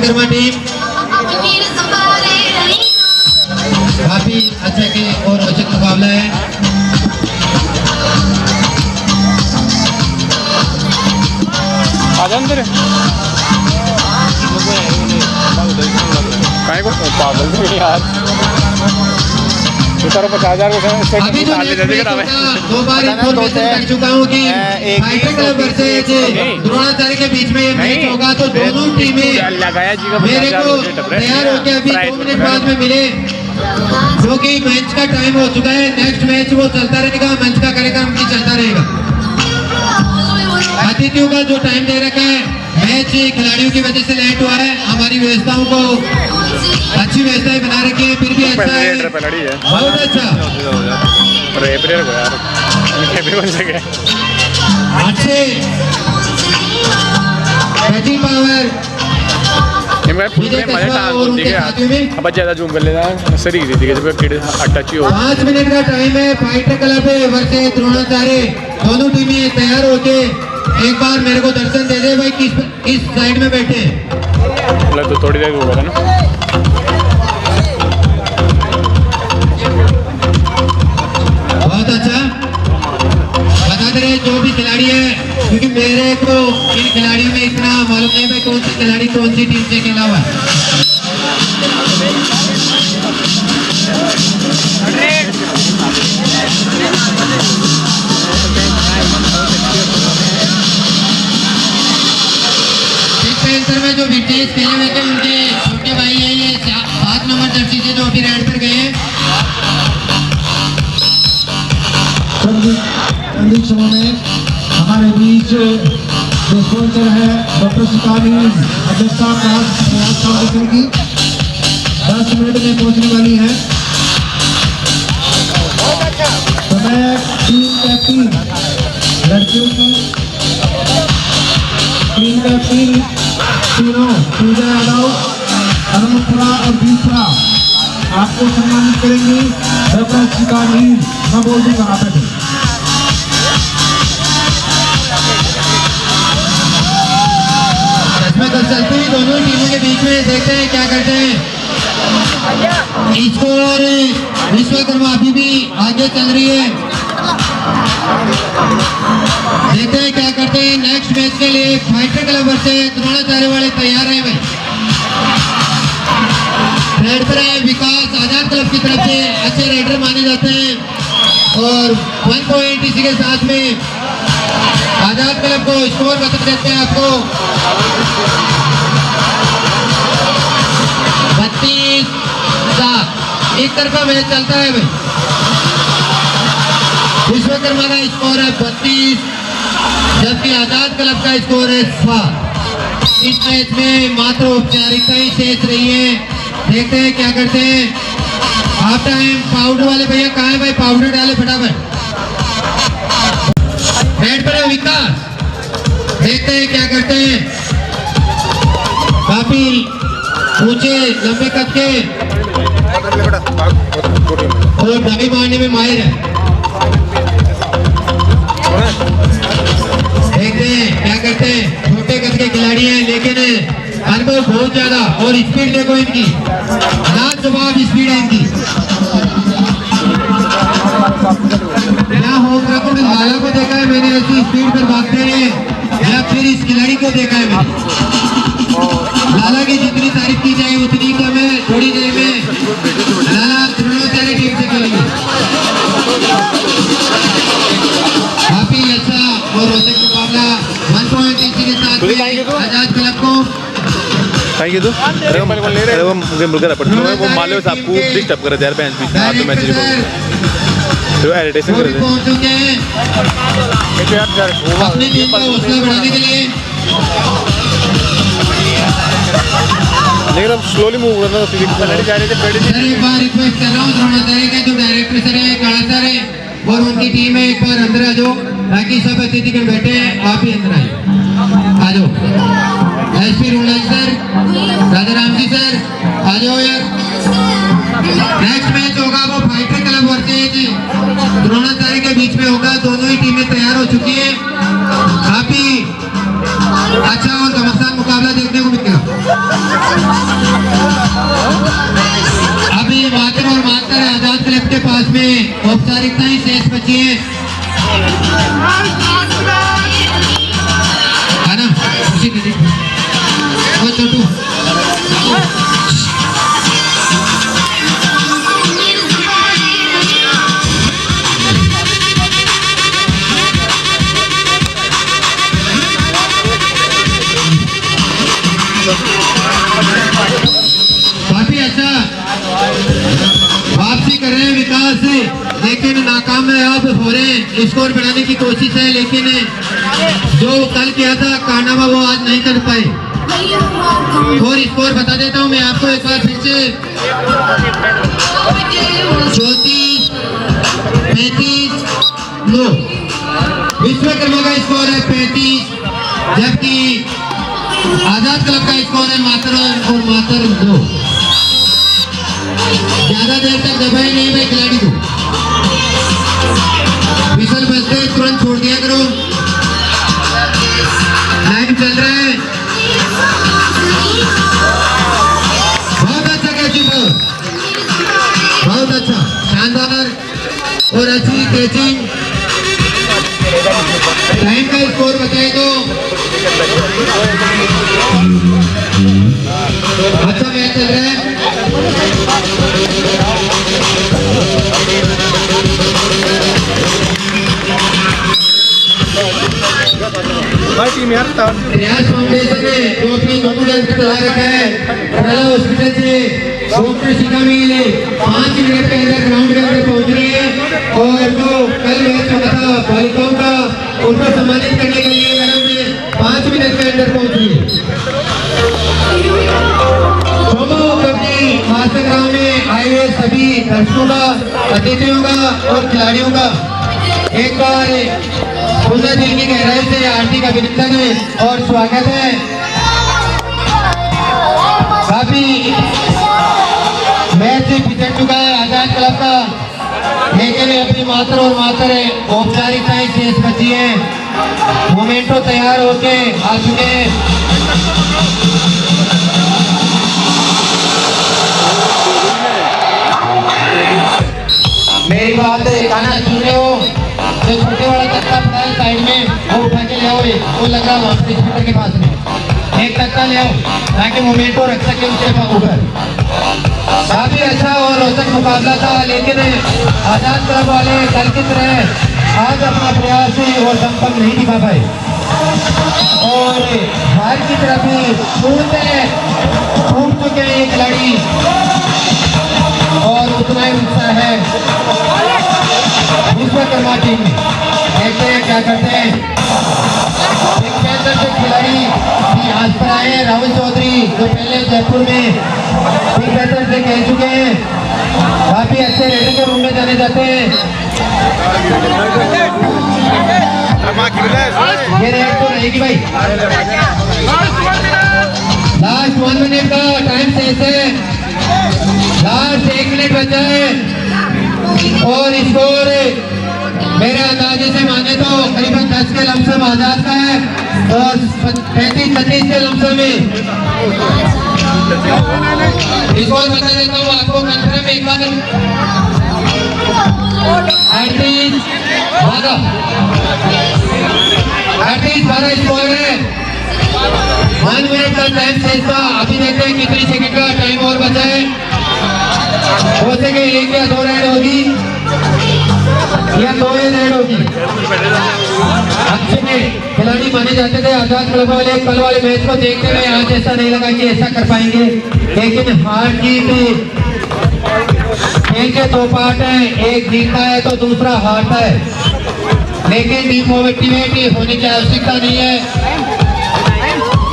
Vishwakarma team काफी अच्छा के और रोचक मुकाबला है। अंदर पागल यार 50,000 अभी जो दो बार इन्फॉर्मेशन कर चुका हूँ कि फाइटर क्लब वर्सेज द्रोणाचार्य के बीच में ये मैच होगा, तो दोनों टीमें मेरे को तैयार होकर अभी 2 मिनट बाद में मिले, जो कि मैच का टाइम हो चुका है। नेक्स्ट मैच वो चलता रहेगा, मंच का कार्यक्रम भी चलता रहेगा। अतिथियों का जो टाइम दे रखा है, मैच खिलाड़ियों की वजह से लेट हुआ है। हमारी व्यवस्थाओं को अच्छी व्यवस्थाएं बना रखी है, फिर भी अच्छा है, बहुत अच्छा। अच्छे बैटिंग पावर अब ज्यादा जूम कर लेना सही थी जब टच ही हो। 5 मिनट का टाइम है। फाइटर क्लब वर्सेस द्रोणाचार्य, दोनों टीमें तैयार होके एक बार मेरे को दर्शन दे दे भाई, किस साइड में बैठे हैं। मतलब तो थोड़ी देर होगा ना। बहुत अच्छा बता दे रहे जो भी खिलाड़ी है, क्योंकि मेरे को इन खिलाड़ियों में इतना मालूम नहीं है कौन सी खिलाड़ी कौन सी टीम से खेला हुआ है। में जो विकेट खेले हुए थे उनके छोटे भाई है, ये 7 नंबर जर्सी से जो अभी रेड पर गए हैं। समय में हमारे बीच जो स्पॉन्सर है डॉक्टर शिकारी अध्यक्षा प्रयास फाउंडेशन की 10 मिनट में पहुंचने वाली है। समय टीम कैप्टन लड़कियों की टीम कैप्टन तीनों पूजा यादव, हनुमपुरा और बीसरा आपको सम्मानित करेंगी। डॉक्टर शिकारी मैं बोल दूंगा आप बैठे। इसमें तो चलती हुई दोनों टीमों के बीच में देखते हैं क्या करते हैं। स्कोर विश्वकर्मा अभी भी आगे चल रही है, देखते हैं क्या करते हैं। नेक्स्ट मैच के लिए फाइटर क्लब से द्रोणाचार्य वाले तैयार हैं भाई। रेड पर है विकास आजाद क्लब की तरफ से, अच्छे रेडर माने जाते हैं और 1 पॉइंट इसी के साथ में आजाद क्लब को स्कोर बता देते हैं आपको 32-7 एक तरफा मैच चलता है भाई। विश्वकर्मा का स्कोर है 32, जबकि आजाद क्लब का स्कोर है 7। इस मैच में मात्र औपचारिकताएं शेष रही है, देखते हैं क्या करते हैं। हाफ टाइम पाउडर वाले भैया कहाँ है भाई, पाउडर डाले फटाफट। बैट पर है विकास, देखते हैं क्या करते हैं। काफी ऊंचे लंबे कद के और डमी मारने में माहिर है, देखते हैं क्या करते हैं। छोटे कद के खिलाड़ी हैं लेकिन अनुभव बहुत ज्यादा और स्पीड देखो इनकी, लाजवाब स्पीड है इनकी। क्या होगा तो लाला को देखा है मैंने ऐसी स्पीड पर भागते हैं, या फिर इस खिलाड़ी को देखा है मैंने। लाला की जितनी तारीफ की जाए उतनी कम है। थोड़ी देर में लाला द्रोणाचार्य टीम से खेलेंगे। काफी अच्छा और रोचक मुकाबला 1 पॉइंट इसी के साथ आजाद क्लब को। Thank you. अरे वो मुझे मुर्गा रपट वो मालूम है आपको डिस्टर्ब कर रहे थे यार बेंच बीच में, आप तो मैच नहीं बोल तो एडिटेशन कर रहे थे अपनी टीम का हौसला बढ़ाने के लिए। लेकिन अब स्लोली मूव करना तो सीधी जा रहे थे। सर एक बार रिक्वेस्ट कर रहा हूँ द्रोणाचार्य के जो डायरेक्टर सर है, काला सर है और उनकी टीम है, एक बार अंदर आ जाओ ताकि सब अतिथिगण बैठे हैं, आप ही अंदर आइए, आ जाओ। एसपी रूलाल सर, राजा राम जी सर आ जाओ यार। नेक्स्ट मैच होगा वो फाइटर क्लब वर्सेज द्रोणाचार्य के बीच में होगा। दोनों ही टीमें तैयार हो चुकी हैं, काफी अच्छा और घमासान मुकाबला देखने को मिलेगा। के पास में औपचारिकताएं शेष बची है ना, उसी के लिए वो छोटू काफी अच्छा वापसी कर रहे हैं विकास, लेकिन नाकामयाब हो रहे हैं। स्कोर बढ़ाने की कोशिश है, लेकिन जो कल किया था कारनामा वो आज नहीं कर पाए। और स्कोर बता देता हूं मैं आपको एक बार फिर से, 34-35 नो। विश्वकर्मा का स्कोर है 35, जबकि आजाद क्लब का स्कोर है मात्र 2। ज्यादा देर तक दबाए नहीं भाई खिलाड़ी को, विसल बजते तुरंत छोड़ दिया करो। लाइव चल रहा है, बहुत अच्छा कैचिंग, बहुत अच्छा, शानदार और अच्छी कैचिंग। टाइम का स्कोर बताए तो अच्छा मैच चल रहा है। रियाज फाउंडेशन ने जो अपनी कॉन्फिडेंस चला रखा है, पहला हॉस्पिटल से डॉक्टर शिखा मिल 5 मिनट के अंदर ग्राउंड के अंदर पहुंच रही है। और जो कल मैच हुआ था बालिकाओं का, उनको सम्मानित करने के लिए मैडम ने 5 मिनट के अंदर पहुंच रही है। मास्टर ग्राउंड में आए हुए सभी दर्शकों का, अतिथियों का और खिलाड़ियों का एक बार सुंदर दिल की गहराई से आरती का अभिनंदन और स्वागत है। काफी मैच पिछड़ चुका है आजाद क्लब का, लेकिन अभी मात्र और मात्र औपचारिकताएं शेष बची है। मोमेंटो तैयार होके आ चुके हैं। मेरी बात गाना सुन रहे हो, जो छोटे वाला तख्ता पड़ा है साइड में, वो उठा के ले आओ। वो लग रहा वहाँ स्पीकर के पास में एक तख्ता ले आओ ताकि मोमेंटो रख सके उसके ऊपर। काफी अच्छा और रोचक मुकाबला था, लेकिन आजाद क्लब वाले कल की तरह आज अपना प्रयास और दमखम नहीं दिखा पाए और हार की तरफ छूट चुके हैं ये खिलाड़ी। और उतना ही उत्साह है विश्वकर्मा टीम में। देखते हैं क्या करते हैं। एक बेहतर से खिलाड़ी भी आज पर आए हैं, राहुल चौधरी, जो पहले जयपुर में एक बेहतर से खेल चुके हैं, काफी अच्छे रेटिंग के रूम में जाने जाते हैं। ये रेट तो रहेगी भाई। लास्ट 1 मिनट का टाइम शेष है, लास्ट 1 मिनट बचा है और स्कोर मेरे अंदाजे से माने तो करीबन 10 के लमसम आजाद का है और 35-36 के लमसम में। स्कोर बता देता हूँ आपको कंफर्म एक बार। 38-12 स्कोर है। 1 मिनट का टाइम शेष था। अभी देखते हैं कितनी सेकंड का टाइम और बचा है। हो सके 1 या 2 रेड होगी या 2 रेड होगी। अच्छे खिलाड़ी माने जाते थे आजाद क्लब वाले। कल वाले मैच को देखते हुए आज ऐसा नहीं लगा कि ऐसा कर पाएंगे, लेकिन हार जीत खेल के 2 पार्ट है, एक जीतता है तो दूसरा हारता है, लेकिन डिमोटिवेट होने की आवश्यकता नहीं है।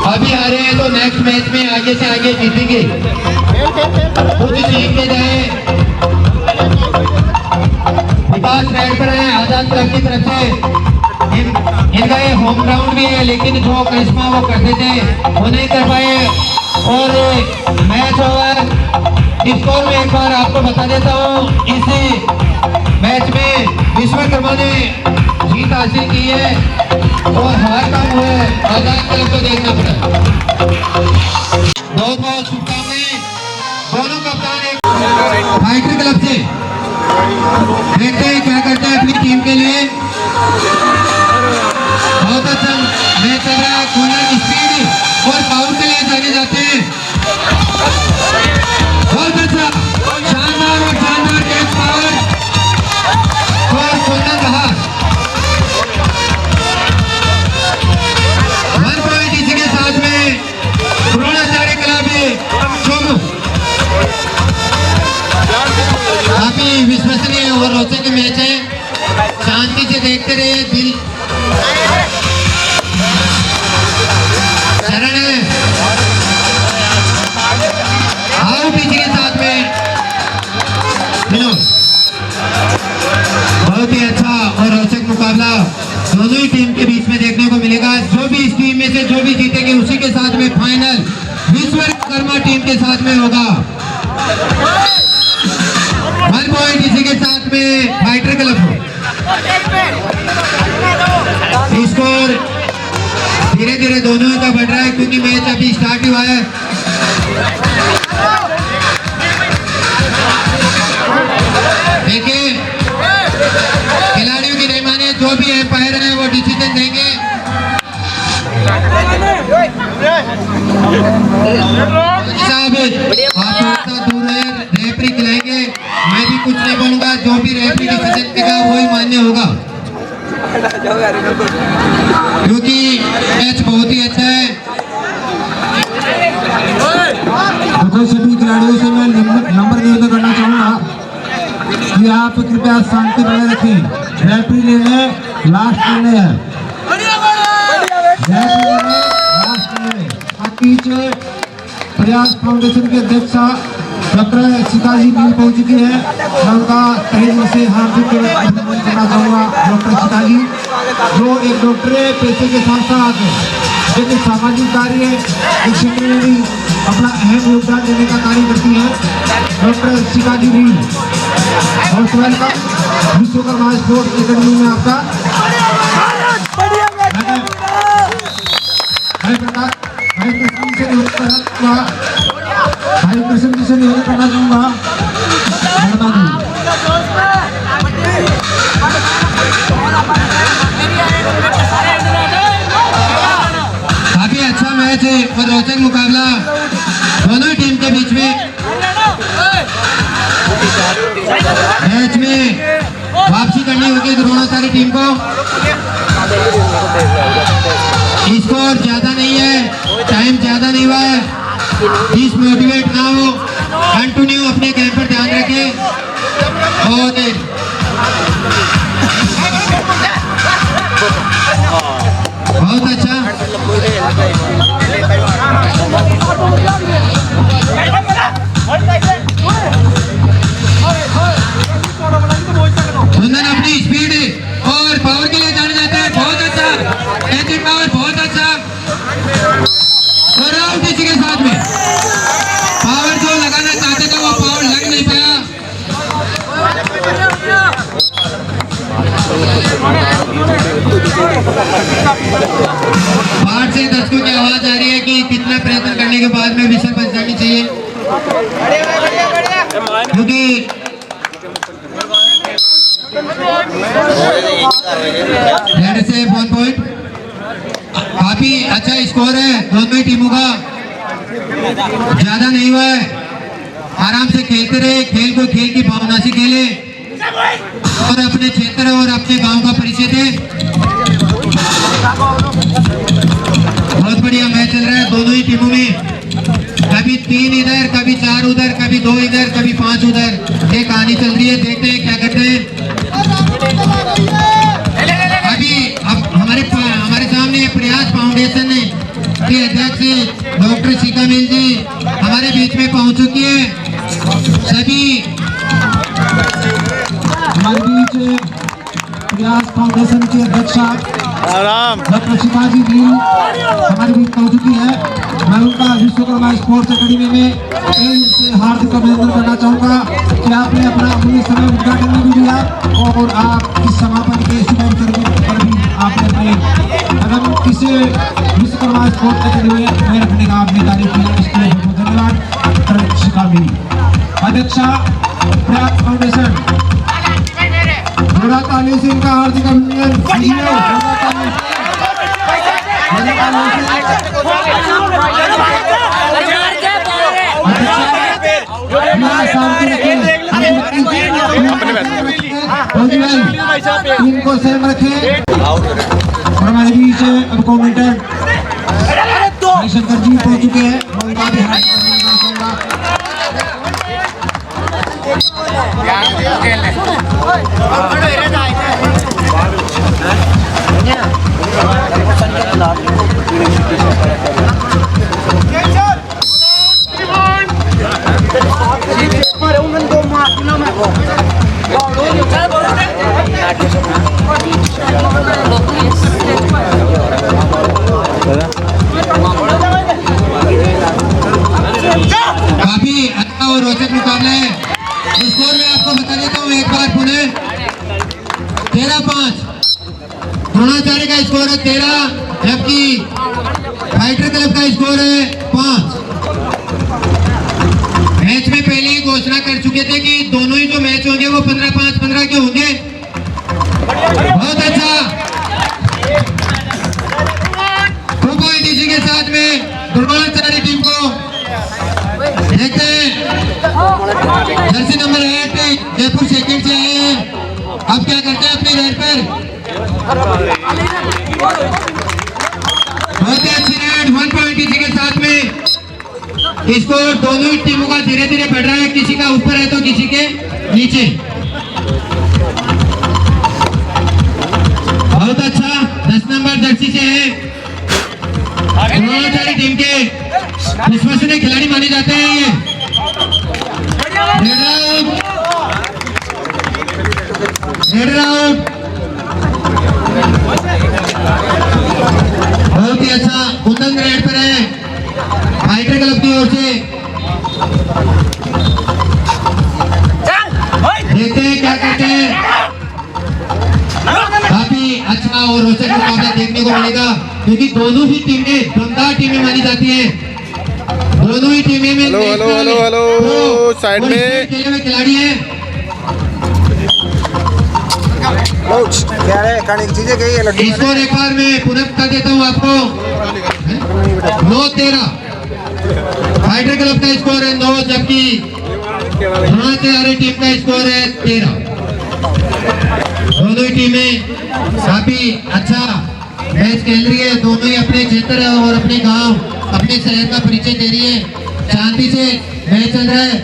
अभी हारे हैं तो नेक्स्ट मैच में आगे से आगे जीतेंगे। खुद जीत के जाए। विकास राइड पर है आजाद क्लब की तरफ से। इनका ये होम ग्राउंड भी है, लेकिन जो करिश्मा वो करते थे वो नहीं कर पाए और मैच ओवर। स्कोर में एक बार आपको बता देता हूँ, इस मैच में विश्वकर्मा ने जीत हासिल की है और हार का हुआ है आजाद क्लब को देखना पड़ा। बहुत बहुत शुभकामनाएं दोनों कप्तान फाइटर क्लब से। देखते हैं क्या करते हैं अपनी टीम के लिए। बहुत अच्छा मैच चल रहा है, कॉर्नर की स्पीड और फाउल के लिए जाने जाते हैं। बहुत अच्छा, शानदार और शानदार कैच पावर और कॉर्नर रहा। 1 पॉइंट इसी के साथ में द्रोणाचार्य क्लब चोमू। काफी विश्वसनीय और रोचक मैच है, शांति से देखते रहिए। दिल शरण है, आओ पीछे के साथ में बहुत ही अच्छा और रोचक मुकाबला दोनों ही टीम के बीच में देखने को मिलेगा। जो भी इस टीम में से जो भी जीतेगी उसी के साथ में फाइनल विश्वकर्मा टीम के साथ में होगा। 1 पॉइंट इसी के साथ में फाइटर क्लब स्कोर धीरे धीरे दोनों का बढ़ रहा है क्योंकि मैच अभी स्टार्ट हुआ है। देखिए खिलाड़ियों की नहीं माने, जो भी एम्पायर है वो डिसीजन देंगे। साहब आप थोड़ा दूर है, रेफरी खिलाएंगे, मैं भी कुछ नहीं बोलूंगा, जो भी रेफरी डिसीजन देगा वही मान्य होगा क्योंकि मैच बहुत ही अच्छा है। तो सभी खिलाड़ियों से मैं नंबर निवेदन करना चाहूंगा कि आप कृपया शांति बनाए रखें। रेफरी निर्णय लास्ट निर्णय है। पीछे प्रयास फाउंडेशन के अध्यक्ष डॉक्टर शिखा जी भी पहुंच चुकी है। मैं उनका तहे दिल से हार्दिक अभिनंदन करना चाहूँगा डॉक्टर शिखा जी, जो एक डॉक्टर पेशे के साथ साथ एक सामाजिक कार्य इस क्षेत्र में भी अपना अहम योगदान देने का कार्य करती है। डॉक्टर शिखा जी भी और वेलकम विश्वकर्मा स्पोर्ट्स एकेडमी में आपका। भाई कृष्ण जी से निवेदन करना चाहूँगा। काफी अच्छा मैच है और रोचक मुकाबला दोनों ही टीम के बीच में। मैच में वापसी करनी होगी द्रोणाचार्य टीम को। स्कोर ज्यादा नहीं है, टाइम ज्यादा नहीं हुआ है, डिसमोटिवेट ना हो, कंटिन्यू अपने गेम पर ध्यान रखें। बहुत अच्छा, कुंदन अपनी स्पीड और पावर के लिए जाना जाता है। बहुत अच्छा कैचिंग पावर, बहुत अच्छा और आउट इसी के साथ में। पावर जो लगाना चाहते थे वो पावर लग नहीं पाया। बाहर से दर्शकों की आवाज आ रही है कि कितना प्रयत्न करने के बाद में विषय बच जानी चाहिए क्योंकि से 1 पॉइंट काफी अच्छा स्कोर है दोनों ही टीमों का, ज्यादा नहीं हुआ है। आराम से खेलते रहे, खेल को खेल की भावना से खेले और अपने क्षेत्र और अपने गांव का परिचय दे। बहुत बढ़िया मैच चल रहा है दोनों ही टीमों में। कभी 3 इधर, कभी 4 उधर, कभी 2 इधर, कभी 5 उधर, ये कहानी चल रही है। देखते हैं क्या करते हैं। अभी अब हमारे सामने प्रयास फाउंडेशन के अध्यक्ष डॉक्टर शिखा मिल जी हमारे बीच में पहुंच चुकी है। सभी हमारे बीच प्रयास फाउंडेशन के अध्यक्ष डॉक्टर शिखा जी भी हमारे बीच पहुंच चुकी है। मैं उनका विश्वकर्मा स्पोर्ट्स एकेडमी में से हार्दिक अभिनंदन करना चाहूँगा कि आपने अपना अमूल्य समय उद्घाटन में भी दिया और आप इस समापन के शुभ अवसर पर भी आपने अपने कदम इसे विश्वकर्मा स्पोर्ट्स एकेडमी में रखने का आपने कार्य किया। इसके लिए बहुत धन्यवाद डॉक्टर शिखा जी। अध्यक्ष प्रयास फाउंडेशन थोड़ा ताली से इनका हार्दिक अभिनंदन कीजिए। टीम को सेम रखें। और हमारे बीच अब कमेंटर शंकर जी पहुंच चुके हैं। उनका भी काफी अच्छा और रोचक मुकाबला है। स्कोर में आपको बता देता हूँ एक बार पुनः 13-5 द्रोणाचार्य का स्कोर है 13, जबकि फाइटर क्लब का स्कोर है 5। मैच में पहले ही घोषणा कर चुके थे कि दोनों ही जो मैच होंगे वो 15-5 15 के होंगे। बहुत अच्छा 2 पॉइंट इसी के साथ में द्रोणाचार्य टीम को देखते हैं। जर्सी नंबर 8 जयपुर सेकंड से आए हैं। अब क्या करते हैं अपनी रेड पर? बहुत ही अच्छी रेड 1 पॉइंट इसी के साथ में। स्कोर दोनों ही टीमों का धीरे धीरे बढ़ रहा है, किसी का ऊपर है तो किसी के नीचे। बहुत अच्छा 10 नंबर जर्सी से है। द्रोणाचार्य टीम के विश्वसनीय खिलाड़ी माने जाते हैं ये। रेड राउंड बहुत ही अच्छा कुंदन रेड पर है फाइटर क्लब की ओर से। देखते हैं क्या करते हैं। काफी अच्छा और रोचक मुकाबला देखने को मिलेगा, क्योंकि दोनों ही टीमें दमदार टीमें मानी जाती हैं। दोनों ही टीमें में हेलो साइड में खेले हुए खिलाड़ी हैं। स्कोर एक बार मैं पुनः बता देता हूँ आपको 9-13 फाइटर क्लब का स्कोर है 9, जबकि द्रोणाचार्य टीम का स्कोर है 13। दोनों ही टीमें काफी अच्छा मैच खेल रही है। दोनों ही अपने क्षेत्र और अपने गांव अपने शहर का परिचय दे रही है। शांति से मैच चल रहा है।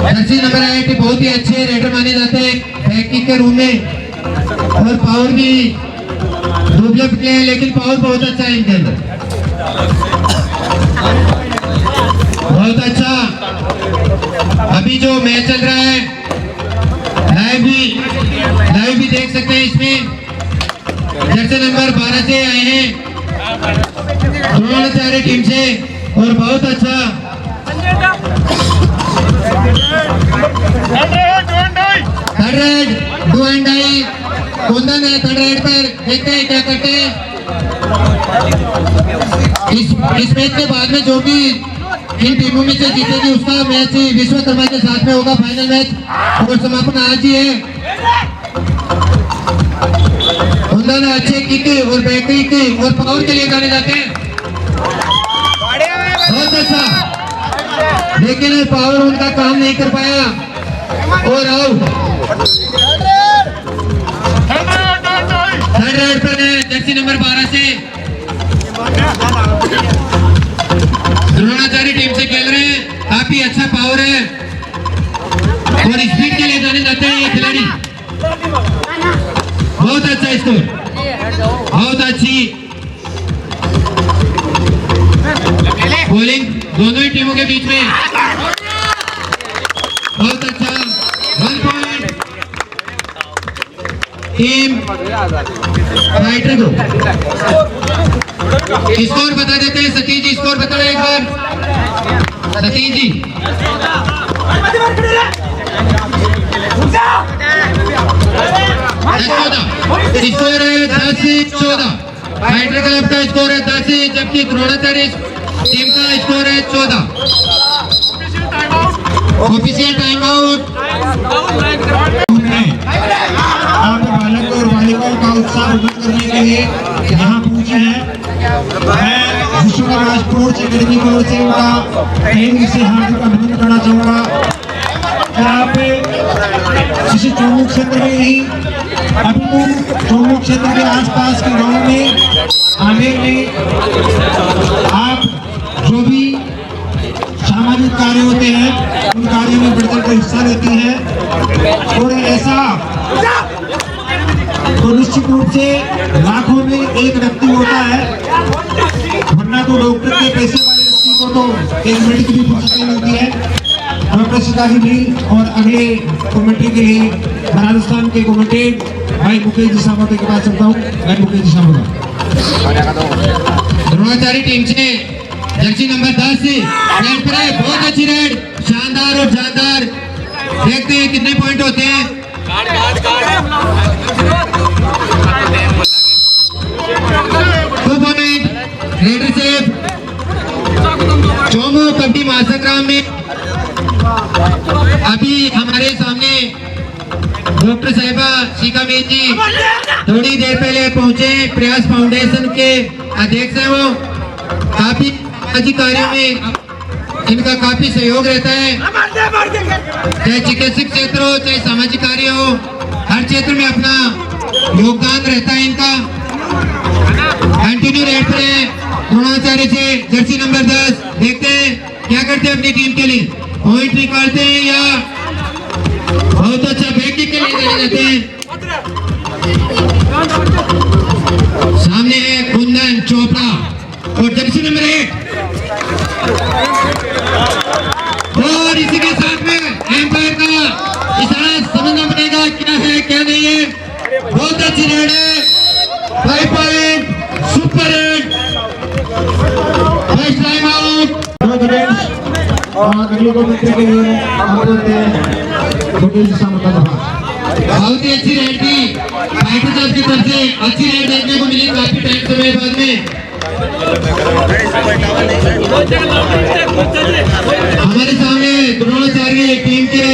जर्सी नंबर 8 बहुत ही अच्छे रेडर माने जाते हैं बैकिंग के रूम में, और पावर भी दुबले पतले हैं, लेकिन पावर बहुत अच्छा है इनके अंदर। बहुत अच्छा अभी जो मैच चल रहा है लाइव भी देख सकते हैं। इसमें जर्सी नंबर 12 से आए हैं द्रोणाचार्य टीम से, और बहुत अच्छा third raid do and die Kundan है थर्ड रेड पर। देखते हैं क्या करते हैं। इस मैच के बाद में जो भी इन टीमों में से जीतेगी उसका मैच विश्वकर्मा के साथ में होगा फाइनल मैच, और समापन आज ही है। कुंदन अच्छे किक और बैकिंग और पावर के लिए जाने जाते हैं। बहुत अच्छा, लेकिन पावर उनका काम नहीं कर पाया और आउट। थर्ड रेड पर है जर्सी नंबर 12 से द्रोणाचार्य टीम से खेल रहे हैं। काफी अच्छा पावर है और स्पीड के लिए जाने जाते हैं ये खिलाड़ी। बहुत अच्छा स्कोर, बहुत अच्छी बॉलिंग दोनों ही टीमों के बीच में। बहुत अच्छा 1 पॉइंट टीम फाइटर को। स्कोर बता देते हैं। सतीश जी स्कोर बताओ एक बार। सतीश जी स्कोर है 10-14। फाइटर क्लब का स्कोर है 10, जबकि द्रोणाचार्य टीम का स्कोर है 14। ऑफिशियल टाइम आउट आप बालक और बालिकाओं का उत्साह उन्नत करने के लिए यहाँ पहुँचे हैं। मैं विश्वकर्मा स्पोर्ट्स एकेडमी की ओर से उनका तहे दिल से हार्दिक अभिनंदन करना चाहूँगा। आप किसी चौमुख क्षेत्र में नहीं, अभिमुख चौमुख क्षेत्र के आसपास के गाँव में आमेर में आप जो भी सामाजिक कार्य होते हैं उन कार्यों में बढ़ चढ़ हिस्सा लेती हैं और ऐसा तो निश्चित रूप से लाखों में एक व्यक्ति होता है, वरना तो डॉक्टर के पैसे वाले व्यक्ति को तो एक मिनट की भी फुर्सत नहीं मिलती है। डॉक्टर शिकाजी भी और अगले कमेटी के लिए राजस्थान के कमेटेड भाई मुकेश जी साहब के पास चलता हूँ। भाई मुकेश जी साहब द्रोणाचार्य टीम से जर्सी नंबर 10 से रेड पर है, बहुत अच्छी रेड, शानदार और जानदार। देखते हैं कितने पॉइंट होते हैं। 2 पॉइंट रेडर से चौमू कबड्डी महासंग्राम में अभी हमारे सामने डॉक्टर साहिबा शिकामीन जी थोड़ी देर पहले पहुंचे। प्रयास फाउंडेशन के अध्यक्ष हैं वो। काफी सामाजिक कार्यों में इनका काफी सहयोग रहता है, चाहे चिकित्सक क्षेत्र हो चाहे सामाजिक कार्य हो, हर क्षेत्र में अपना योगदान रहता है इनका। कंटिन्यू रेड पर है द्रोणाचार्य से जर्सी नंबर 10। देखते हैं क्या करते हैं अपनी टीम के लिए, पॉइंट निकालते हैं या बहुत अच्छा बैक किक के लिए चले जाते हैं। सामने है कुंदन चोपड़ा और जर्सी नंबर 1 और इसी के साथ में एम्पायर का इशारा समझना पड़ेगा क्या है क्या नहीं है। बहुत अच्छी रेड है, 5 point super red, first time out. और अगले कमेटी के लिए मुकेश जी साहब बहुत ही अच्छी रेड थी फाइटर साहब की तरफ से, अच्छी रेड देखने को मिली काफी टाइम समय बाद में। हमारे सामने द्रोणाचार्य टीम के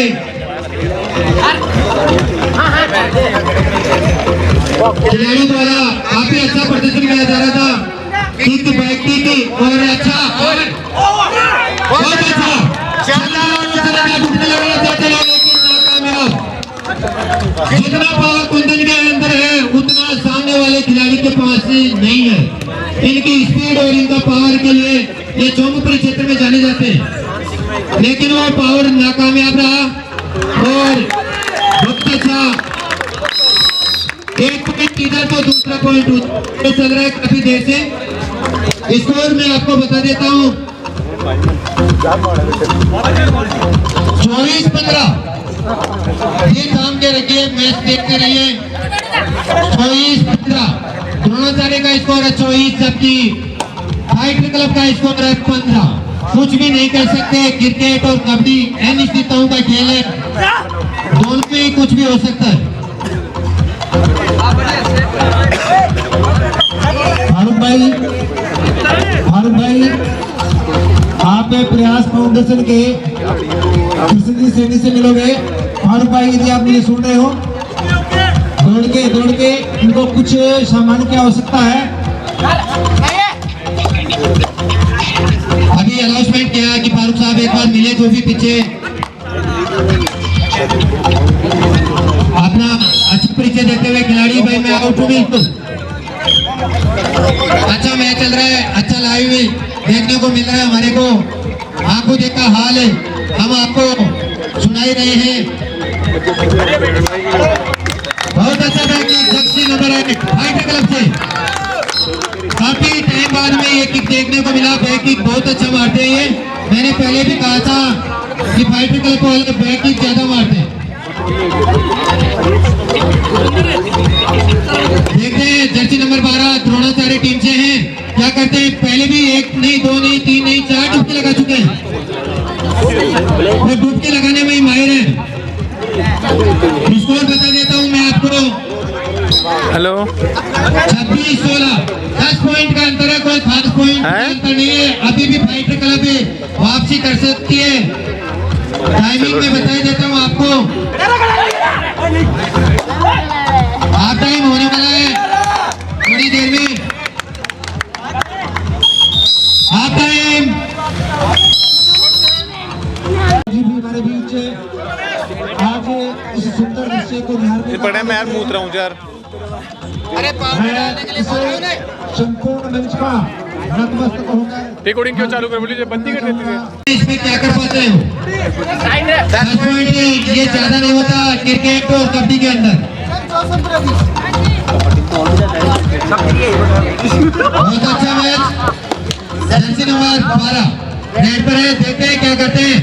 खिलाड़ियों द्वारा काफी अच्छा प्रदर्शन किया जा रहा था, किक बैक किक और अच्छा और बहुत अच्छा जितना पावर कुंदन के अंदर है उतना सामने वाले खिलाड़ी के पास नहीं है। इनकी स्पीड और इनका पावर के लिए ये चौमुखपुरी क्षेत्र में जाने जाते हैं, लेकिन वो पावर नाकामयाब रहा और बहुत अच्छा एक पॉइंट इधर तो दूसरा पॉइंट चल रहा है काफी देर से। स्कोर मैं आपको बता देता हूँ 24-15। ये काम के रखिए, मैच देखते रहिए। 24-15 द्रोणाचार्य का स्कोर है 24, जबकि फाइटर क्लब का स्कोर है 15। कुछ भी नहीं कर सकते, क्रिकेट और कबड्डी अनिश्चितताओं का खेल है, दोनों में ही कुछ भी हो सकता है। फारूक भाई आप प्रयास फाउंडेशन के कृष्ण सैनी से मिलोगे। फारूक भाई यदि आप मुझे सुन रहे हो, दौड़ के इनको कुछ सामान की आवश्यकता है। अभी अनाउंसमेंट किया कि फारूक साहब एक बार मिले जो भी पीछे अपना अच्छा परिचय देते हुए खिलाड़ी। भाई मैं आउट हूँ बिल्कुल, अच्छा मैच चल रहा है, अच्छा लाइव देखने को मिल रहा है हमारे को, आंखों देखा हाल है हम आपको सुना ही रहे हैं। बहुत अच्छा जर्सी नंबर 1 फाइटर क्लब से काफी टाइम बाद में ये किक देखने को मिला। बैक किक बहुत अच्छा मारते हैं ये, मैंने पहले भी कहा था कि फाइटर क्लब वाले बैक किक ज्यादा मारते हैं। देखते हैं जर्सी नंबर 12 द्रोणाचार्य टीम से हैं, क्या करते हैं। पहले भी 1 नहीं 2 नहीं 3 नहीं 4 डुबकी लगा चुके हैं, वो डुबकी लगाने में ही माहिर है। स्कोर बता देता हूं मैं आपको, हेलो 26-16 10 पॉइंट का अंतर है, कोई खास पॉइंट का अंतर नहीं है। अभी भी फाइटर क्लब वापसी कर सकती है। टाइमिंग में बता देता हूँ आपको, हाफ टाइम होने वाला है थोड़ी देर में। Half time. जी भी हमारे बीच आज इस सुंदर दृश्य को निहारने पढ़े मैं यार मूत रहा हूँ यार। संपूर्ण मंच का नतमस्तक होकर रिकॉर्डिंग क्यों चालू कर बोलिए, बंदी कर देती है। इसमें क्या कर पाते हो? 10 पॉइंट ये ज्यादा नहीं होता क्रिकेट और कबड्डी के अंदर। बहुत अच्छा मैच। जर्सी नंबर 12 नेट पर है, देखते हैं क्या करते हैं।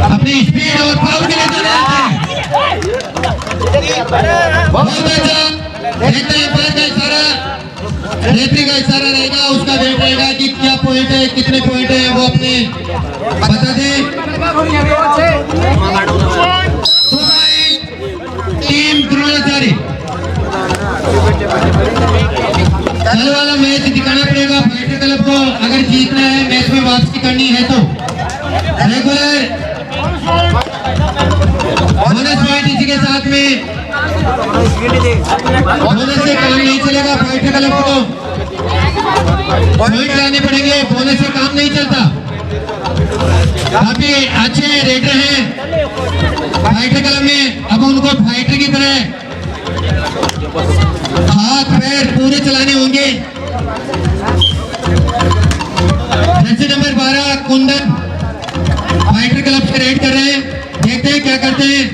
अपनी स्पीड और पावर के लिए जाना है। बहुत अच्छा, देखते हैं पैर का इशारा, रेफरी का इशारा रहेगा, उसका वेट रहेगा कि क्या पॉइंट है, कितने पॉइंट है वो अपने बता दे। टीम द्रोणाचार्य कल वाला मैच दिखाना पड़ेगा फाइटर क्लब को, अगर जीतना है मैच में वापसी करनी है तो। रेगुलर बोनस पॉइंट इसी के साथ में, बोनस से काम नहीं चलेगा। फाइटर क्लब को पॉइंट लाने पड़ेंगे, बोनस से काम नहीं चलता। काफी अच्छे रेडर हैं फाइटर क्लब में, अब उनको फाइटर की तरह हाथ पैर पूरे चलाने होंगे। Jersey number 12 Kundan fighter club से रेड कर रहे हैं, देखते हैं क्या करते हैं।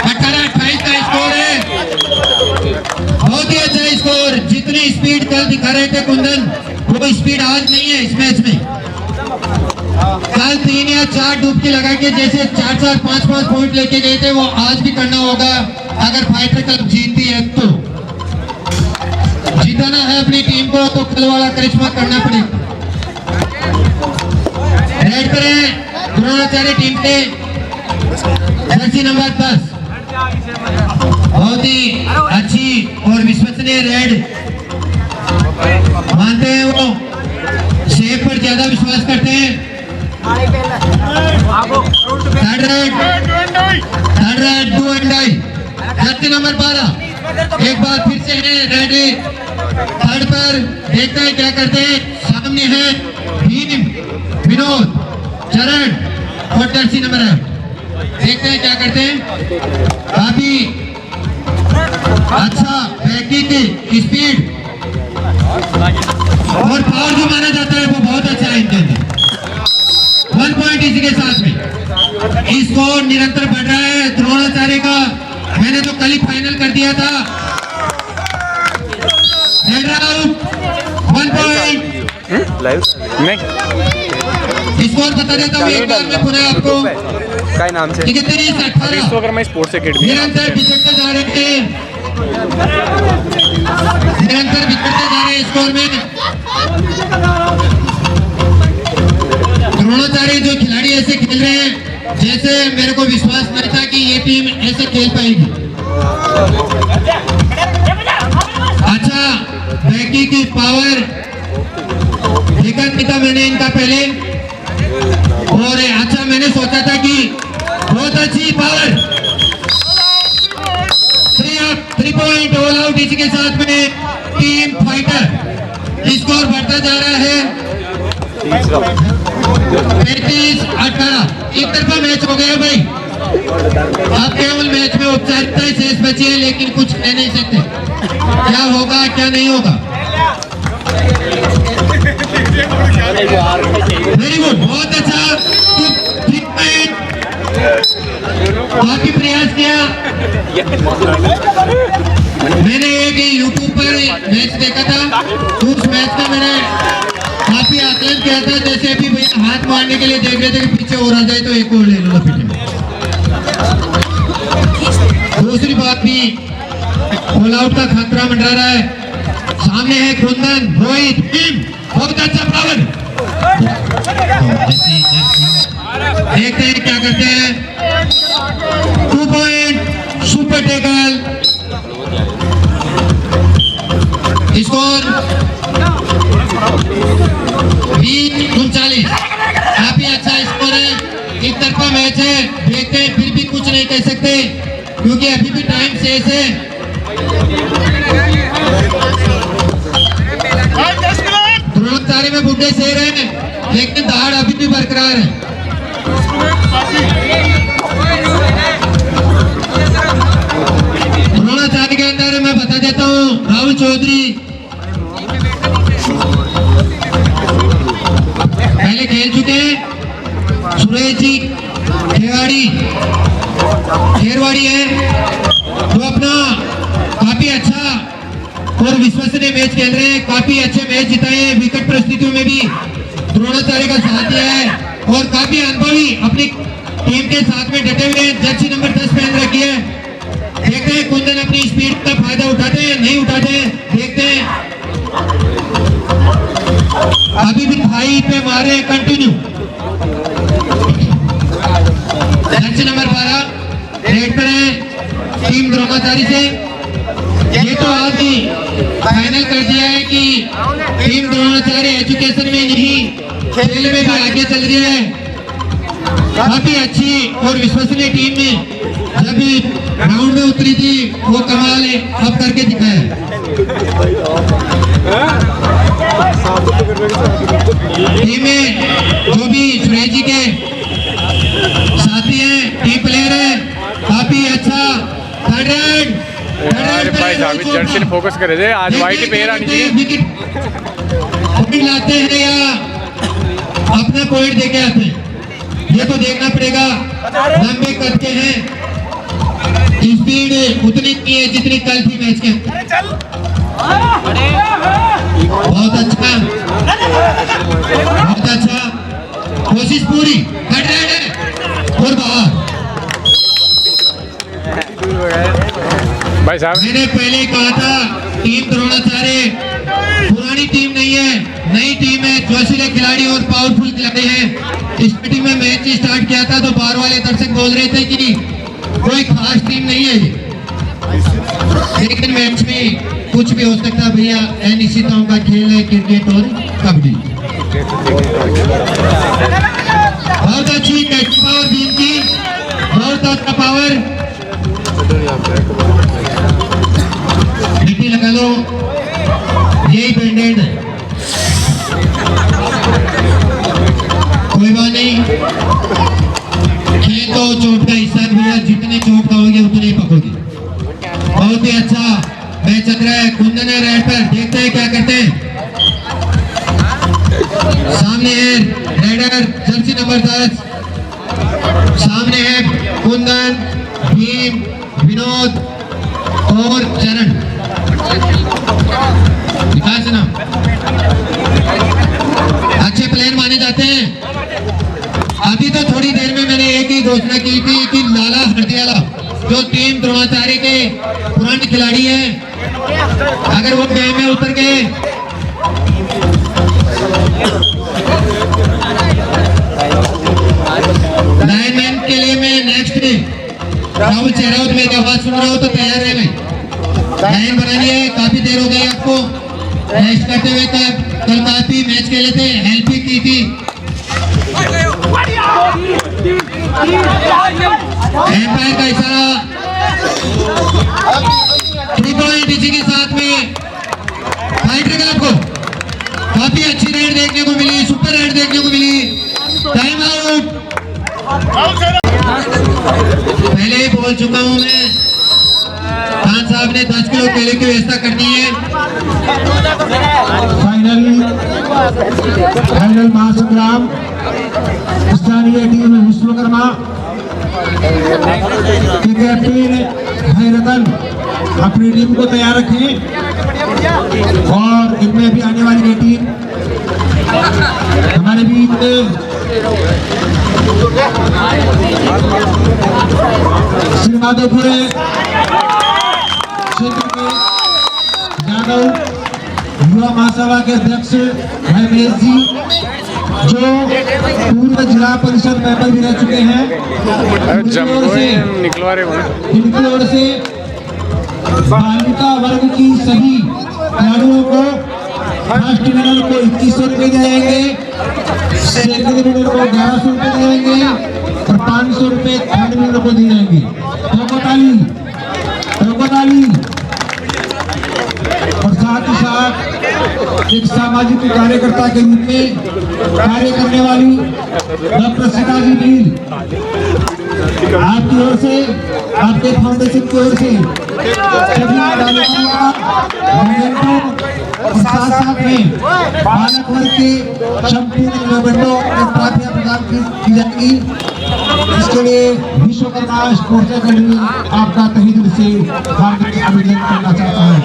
18-28 का स्कोर है, बहुत ही अच्छा स्कोर। जितनी स्पीड कल दिखा रहे थे कुंदन, वो स्पीड आज नहीं है इस मैच में। कल 3 या 4 डुबकी लगा के जैसे 4-4, 5-5 पॉइंट लेके गए थे, वो आज भी करना होगा अगर फाइटर क्लब जीतती है तो। जिताना है अपनी टीम को तो कल वाला करिश्मा करना पड़ेगा। रेड करें द्रोणाचार्य टीम के जर्सी नंबर 10, बहुत ही अच्छी और विश्वसनीय रेड मानते हैं, वो सेफ पर ज्यादा विश्वास करते हैं। Third raid do and die jersey number 12 एक बार फिर से है रेडी। थर्ड पर देखते हैं क्या करते हैं। सामने है भीम, विनोद, चरण और जर्सी नंबर 8, देखते हैं क्या करते हैं। काफी अच्छा बैकी की स्पीड और पावर जो माना जाता है वो बहुत अच्छा है इनके अंदर। 1 पॉइंट इसी के साथ में स्कोर निरंतर बढ़ रहा है द्रोणाचार्य का। मैंने तो कल ही फाइनल कर दिया था। 1 पॉइंट स्कोर बता देता हूँ एक बार मैं पुनः आपको। काय नाम से 31-18 अगर मैं स्पोर्ट्स एकेडमी निरंतर बिछड़ते जा रहे हैं, निरंतर बिछड़ते जा रहे हैं स्कोर में। द्रोणाचार्य जो खिलाड़ी ऐसे खेल रहे हैं जैसे मेरे को विश्वास नहीं था कि ये टीम ऐसे खेल पाएगी। अच्छा बैकी की पावर देखा नहीं था मैंने इनका पहले, और अच्छा मैंने सोचा था कि बहुत अच्छी पावर। 3 पॉइंट ऑल आउट इसी के साथ में टीम फाइटर। स्कोर बढ़ता जा रहा है 35-18। एक तरफा मैच हो गया भाई। आप केवल मैच में औपचारिकता ही शेष बची है, लेकिन कुछ कह नहीं सकते क्या होगा क्या नहीं होगा। वेरी गुड, बहुत अच्छा। काफी प्रयास किया। मैंने एक यूट्यूब पर मैच देखा था, उस मैच का मैंने काफी आकलन किया था। जैसे अभी भैया हाथ मारने के लिए देख रहे थे कि पीछे और आ जाए तो एक और ले लो लपेटे। दूसरी बात भी ऑल आउट का खतरा मंडरा रहा है। सामने है कुंदन, रोहित, भीम, बहुत अच्छा पावर। देखते हैं क्या करते हैं। 2 पॉइंट सुपर टेकल। स्कोर 20-39। काफी अच्छा स्कोर है, एक तरफा मैच है, देखते हैं फिर भी कुछ नहीं कह सकते क्योंकि अभी भी टाइम शेष है। द्रोणाचार्य में बुड्ढे शेर हैं लेकिन दहाड़ अभी भी बरकरार है। द्रोणाचार्य के अंदर मैं बता देता हूँ राहुल चौधरी पहले खेल चुके हैं, सुरेश जी खेरवाड़ी है जो अपना काफी अच्छा और विश्वसनीय मैच खेल रहे हैं, काफी अच्छे मैच जिताए हैं, विकेट परिस्थितियों में भी द्रोणाचार्य का साथ दिया है और काफी अनुभवी अपनी टीम के साथ में डटे हुए हैं। जर्सी नंबर 10 पहन रखी है। देखते हैं कुंदन अपनी स्पीड का फायदा उठाते हैं नहीं उठाते हैं, देखते हैं। अभी भी थाई पे मारे कंटिन्यू। जर्सी नंबर 12 रेड पर है टीम द्रोणाचार्य से। ये तो आज ही फाइनल कर दिया है कि टीम द्रोणाचार्य एजुकेशन में नहीं खेल में भी आगे चल रही है। काफी अच्छी और विश्वसनीय टीम में जब ग्राउंड में उतरी थी वो कमाल है अब करके दिखाया। टीम में जो भी सुरेश जी के साथी हैं, टीम प्लेयर है, काफी अच्छा। थर्ड भाई जावेद जर्सी ने फोकस करे थे आज वाइट पे आनी चाहिए। विकेट लाते हैं या अपना पॉइंट देके आते हैं ये तो देखना पड़ेगा। लंबे कद के हैं, स्पीड उतनी नहीं है जितनी कल थी मैच के। बहुत अच्छा कोशिश पूरी। हट रहा है और बाहर। भाई साहब मैंने पहले ही कहा था टीम द्रोणाचार्य पुरानी टीम नहीं है, नई टीम है, जोशीले खिलाड़ी और पावरफुल खिलाड़ी हैं। स्टार्टिंग में मैच स्टार्ट किया था तो बाहर वाले दर्शक बोल रहे थे कि कोई खास टीम नहीं है ये, लेकिन मैच में कुछ भी हो सकता है भैया। अनिश्चितताओं का खेल है क्रिकेट और कबड्डी। बहुत अच्छी कैचिंग पावर टीम की, बहुत अच्छा पावर। मिट्टी लगा लो, यही बैंडेड है, कोई बात नहीं। खेल तो चोट का हिस्सा भैया, जितने चोट खाओगे उतने ही पकोगे। बहुत ही अच्छा मैच चल रहा है। कुंदन है रेड पर, देखते हैं क्या करते हैं। सामने है रेडर जर्सी नंबर 10, सामने है कुंदन, भीम, विनोद और चरण। विकास नाम अच्छे प्लेयर माने जाते हैं। अभी तो थोड़ी देर में मैंने एक ही घोषणा की थी कि लाला हरदियाला जो टीम द्रोणाचार्य के पुराने खिलाड़ी हैं, अगर वो गेम में उतर गए लाइनमैन के लिए मैं नेक्स्ट राहुल चेहरावत मेरी आवाज सुन रहा हो तो तैयार है। लाइन बनानी है, काफी देर हो गई आपको रेस्ट करते हुए। कल काफी मैच खेले थे, हेल्प भी की थी। एम्पायर का इशारा 3 पॉइंट इसी के साथ में फाइटर क्लब को काफी अच्छी रेड देखने को मिली, सुपर रेड देखने को मिली। टाइम आउट पहले ही बोल चुका हूं मैं, खान साहब ने 10 किलो केले की व्यवस्था करनी है। फाइनल महासंग्राम स्थानीय टीम विश्वकर्मा के कैप्टन भाई रतन अपनी टीम को तैयार रखें और इनमें भी आने वाली टीम हमारे बीच श्रीमाधोपुर क्षेत्र के यादव युवा महासभा के अध्यक्ष भाई महेश जी जो पूर्व जिला परिषद मेंबर भी रह चुके हैं, निकलवा रहे इनकी ओर से बालिका वर्ग की सभी खिलाड़ियों को फर्स्ट डिवीजन को 2100 रुपये जाएंगे, सेकंड डिवीजन को 1100 रुपये जाएंगे और 500 रुपये थर्ड डिवीजन को दिए जाएंगे। ताली और साथ ही साथ एक सामाजिक कार्यकर्ता के रूप में कार्य करने वाली डॉक्टर सीताजी भील आपकी ओर से, आपके फाउंडेशन की ओर से सभी साथ में बालक वर्ग के संपूर्ण टूर्नामेंटों में ट्रॉफियां प्रदान की जाएंगी। इसके लिए विश्वकर्मा स्पोर्ट्स अकेडमी आपका तहे दिल से हार्दिक अभिनंदन करना चाहता है।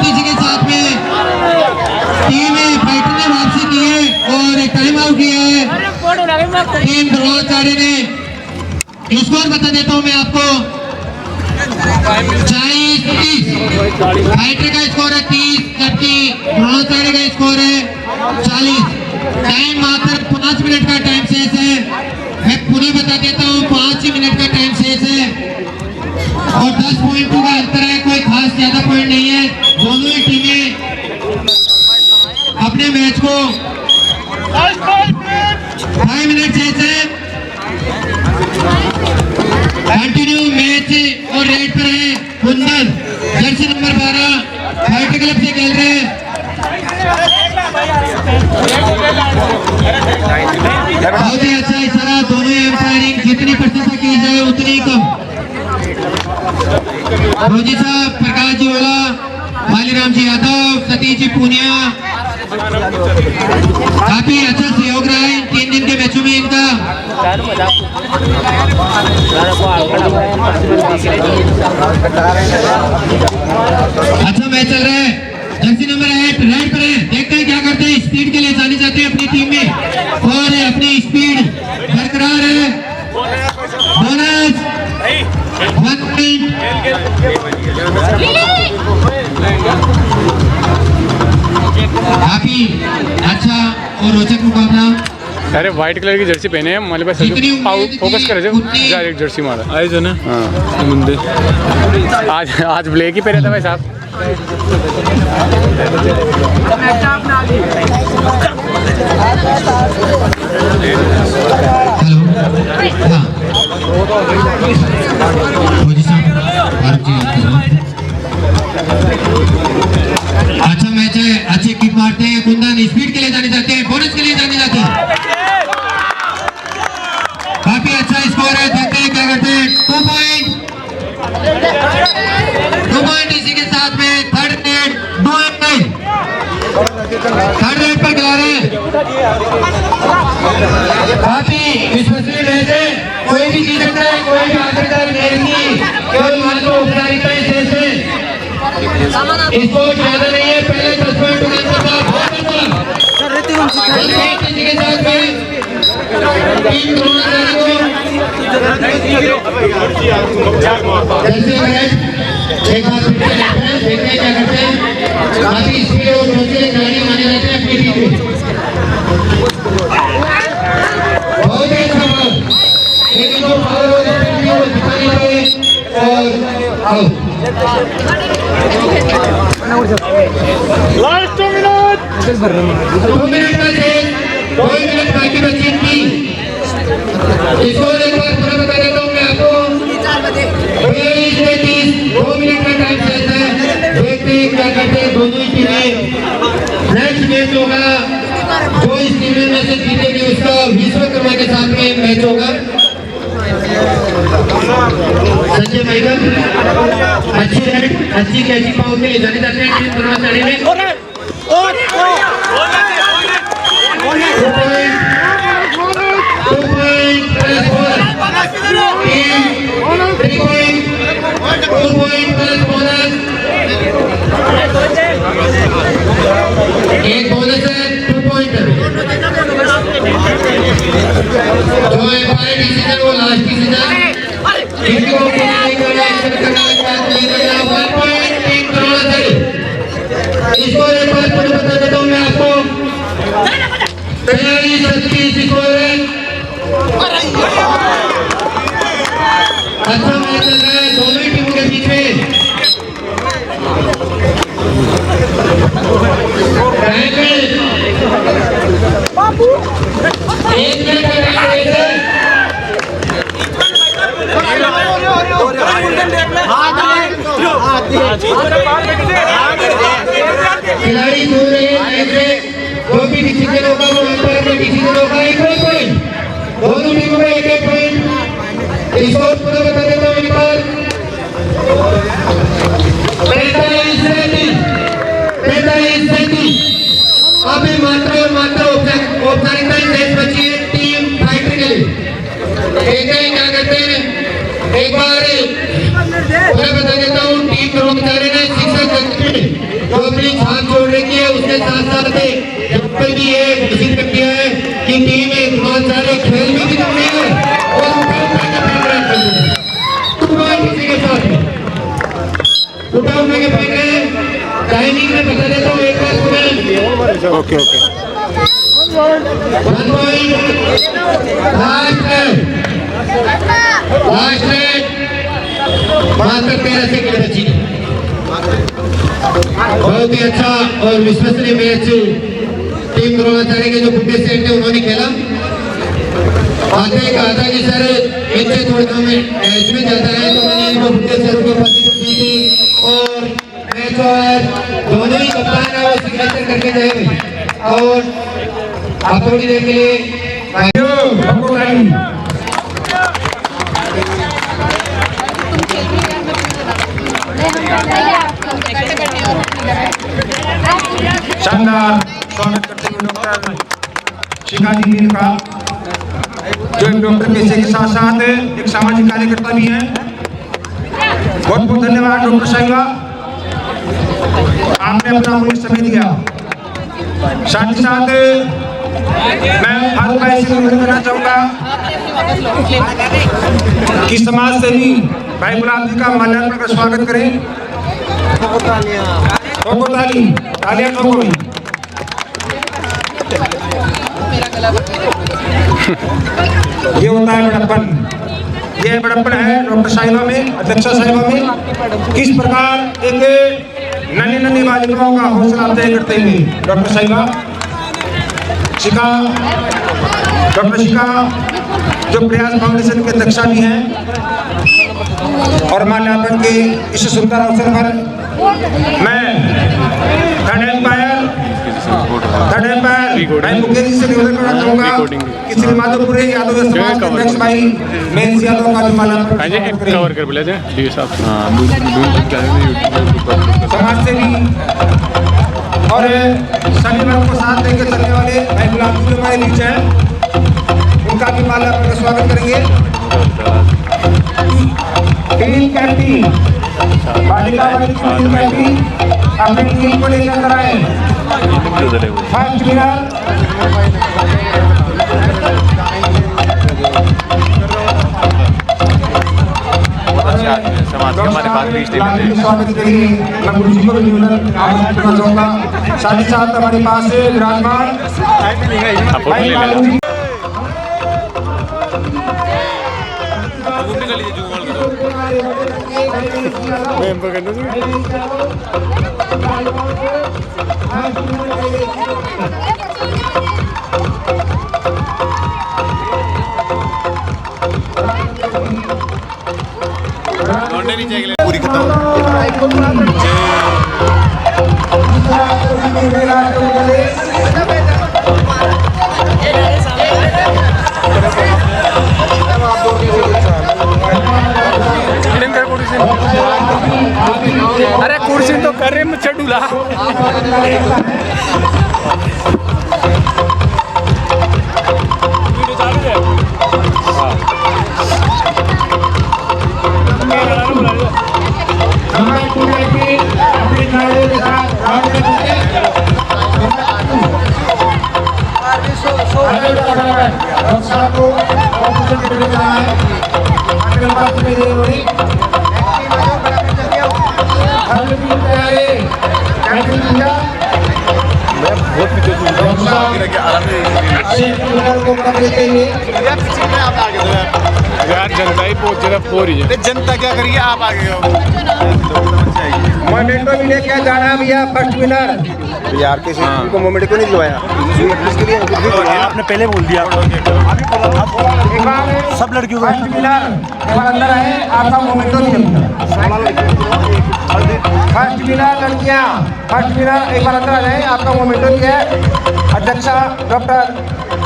इसी के साथ में टीम फाइटर ने वापसी की है और एक टाइम आउट किया है टीम द्रोणाचार्य ने। स्कोर बता देता हूं मैं आपको, 40-30 फाइटर का स्कोर है 30, जबकि द्रोणाचार्य का स्कोर है 40। टाइम मात्र 5 मिनट का टाइम शेष है। मैं पुनः बता देता हूं 5 ही मिनट का टाइम शेष है और 10 पॉइंटों का अंतर है, कोई खास ज्यादा पॉइंट नहीं है। दोनों ही टीमें अपने मैच को 5 मिनट शेष है। कंटिन्यू मैच और रेड पर है Kundan, Jersey number 12 fighter club से खेल रहे हैं। बहुत ही अच्छा इशारा, दोनों ही एम्पायरिंग जितनी प्रशंसा की जाए उतनी कम। रोजी साहब, प्रकाश जी ओला, मालीराम जी यादव, सतीश जी पूनिया, काफी अच्छा सहयोग रहा है इन 3 दिन के मैचों में इनका। अच्छा मैच चल रहा है। जर्सी नंबर 8 राइट पर है, देखते हैं क्या करते हैं। स्पीड के लिए जाने जाते हैं अपनी टीम में और अपनी स्पीड बरकरार है। Bonus 1 point. काफी अच्छा और रोचक मुकाबला। अरे व्हाइट कलर की जर्सी पहने हैं हमारे पास, फोकस करे डायरेक्ट जर्सी मारा आए जो ना हाँ बंदे आज ब्लैक ही पहने था भाई साहब। हेलो, हाँ रोजी साहब, अच्छा मैच है, अच्छी किक मारते हैं कुंदन, स्पीड के लिए जाने जाते हैं, बोनस के लिए जाने जाते हैं। काफी अच्छा स्कोर है, देखते हैं क्या करते हैं। 2 पॉइंट इसी के साथ में थर्ड रेड 2 थर्ड रेड पर खिला रहे हैं। काफी विश्वसनीय मैच है, कोई भी जीत सकता है, कोई भी हार सकता है। केवल मात्र औपचारिकताएं शेष है, स्कोर ज्यादा नहीं है। पहले 10 पॉइंट के साथ इसी के साथ में टीम द्रोणाचार्य को जैसे एक बार देखते हैं क्या करते हैं। काफी स्पीड और दूसरे खिलाड़ी माने जाते हैं अपनी टीम में। बहुत ही अच्छा बॉल, लेकिन वो पावर और स्पीड को दिखाने पे और आउट। लास्ट 2 मिनट 2 मिनट का शेष, 2 मिनट बाकी बची थी। इसको एक बार पूरा बता देता हूँ मैं आपको। 22-30 2 मिनट का टाइम शेष है। देखते हैं क्या करते हैं दोनों ही टीमें। नेक्स्ट मैच होगा जो इस टीम में से जीतेगी उसका विश्वकर्मा के साथ में मैच होगा। संजय भाईगल अच्छी रेड, अच्छी कैचिंग पावर के लिए जाने जाते हैं टीम द्रोणाचार्य में। 2 point plus bonus, 3 point 2 point plus bonus, एक बोनस है 2 पॉइंट। जो एम्पायर डिसीजन वो लास्ट डिसीजन, इनको नहीं करना, एक्शन करना, ले लेना। 1 पॉइंट टीम द्रोणाचार्य। इसको एक बार पूरा बता देता हूँ मैं आपको। 43-30 स्कोर है। खिलाड़ी दूर रहे ऐसे जो भी डिसीजन होगा वो वहाँ पर अपना डिसीजन होगा। एक पॉइंट दोनों टीमों में एक पॉइंट। स्कोर पूरा बता देता हूँ एक बार 45-37 अभी मात्र और मात्र औपचारिकता शेष बची है टीम फाइटर के लिए। देखते हैं क्या करते हैं। एक बार पूरा बता देता हूँ टीम कर्मचारी ने शिक्षक जो अपनी छाप छोड़ रखी है उसके साथ साथ यहाँ पर भी ये घोषित कर दिया है कि टीम में बहुत सारे खेल में भी कम नहीं है और किसी के साथ उठाने के पहले टाइमिंग में बता देता हूँ एक बार तुम्हें। ओके लास्ट में मात्र 13 सेकंड बची। बहुत ही अच्छा और विश्वसनीय मैच टीम द्रोणाचार्य के जो बुड्ढे सेठ थे उन्होंने खेला। आगे कहा था कि सर इनसे थोड़ा कम एज में ज्यादा है तो मैंने इनको बुड्ढे सेठ को पसंद दी थी और मैच और दोनों ही कप्तान है वो सिग्नेचर करके जाएंगे और आप थोड़ी देर के लिए शानदार स्वागत करते हुए डॉक्टर शिखाजी नील का जो एक डॉक्टर पेशे के साथ साथ एक सामाजिक कार्यकर्ता भी हैं। बहुत बहुत धन्यवाद डॉक्टर साहिबा, आपने अपना अमूल्य समय दिया। साथ ही साथ मैं फारूक भाई से निवेदन करना चाहूँगा कि समाज सेवी भाई गुलाब जी का माल्यार्पण का स्वागत करें। तालियां ठोको। ये होता है बड़प्पन, ये बड़प्पन है डॉक्टर साहिबा में, अध्यक्षा साहिबा में किस प्रकार एक नन्ही नन्ही बालिकाओं का हौसला अफजाई करते हुए डॉक्टर साहिबा शिखा, डॉक्टर शिखा जो प्रयास फाउंडेशन के अध्यक्षा भी हैं और माल्यार्पण के इस सुंदर अवसर पर मैं थर्ड एम्पायर भाई मुकेश से निवेदन करना चाहूँगा कि श्री माधोपुर यादव समाज के अध्यक्ष भाई महेश यादव का भी माल्यार्पण कवर कर बोले थे समाज सेवी और सभी वर्ग को साथ लेकर चलने वाले भाई गुलाब जी जो हमारे बीच हैं उनका भी माल्यार्पण का स्वागत करेंगे। टीम कैप्टन बालिका वर्ग की टीम कैप्टन अपनी टीम को लेकर आए। फर्स्ट विनर समाज के हमारे पास भी स्वागत के लिए मैं गुरु जी को भी निवेदन करना चाहूँगा। साथ ही साथ हमारे पास विराजमान भाई लालू जी पूरी खत्म अरे कुर्सी तो कर रहे मुझे डूला यार जनता ही पहुंच जरा पूरी जनता क्या करिए आप आगे मोमेंटो भी लेके जा रहा है भैया फर्स्ट विनर यार किसी को मोमेंट क्यों नहीं दिलवाया इसके लिए आपने पहले बोल दिया सब लड़कियों को फर्स्ट विनर अंदर है आपका मोमेंटो नहीं फर्स्ट विनर लड़कियां, फर्स्ट विनर एक बार अंदर आ जाए, आपका मोमेंटो भी है अध्यक्षा डॉक्टर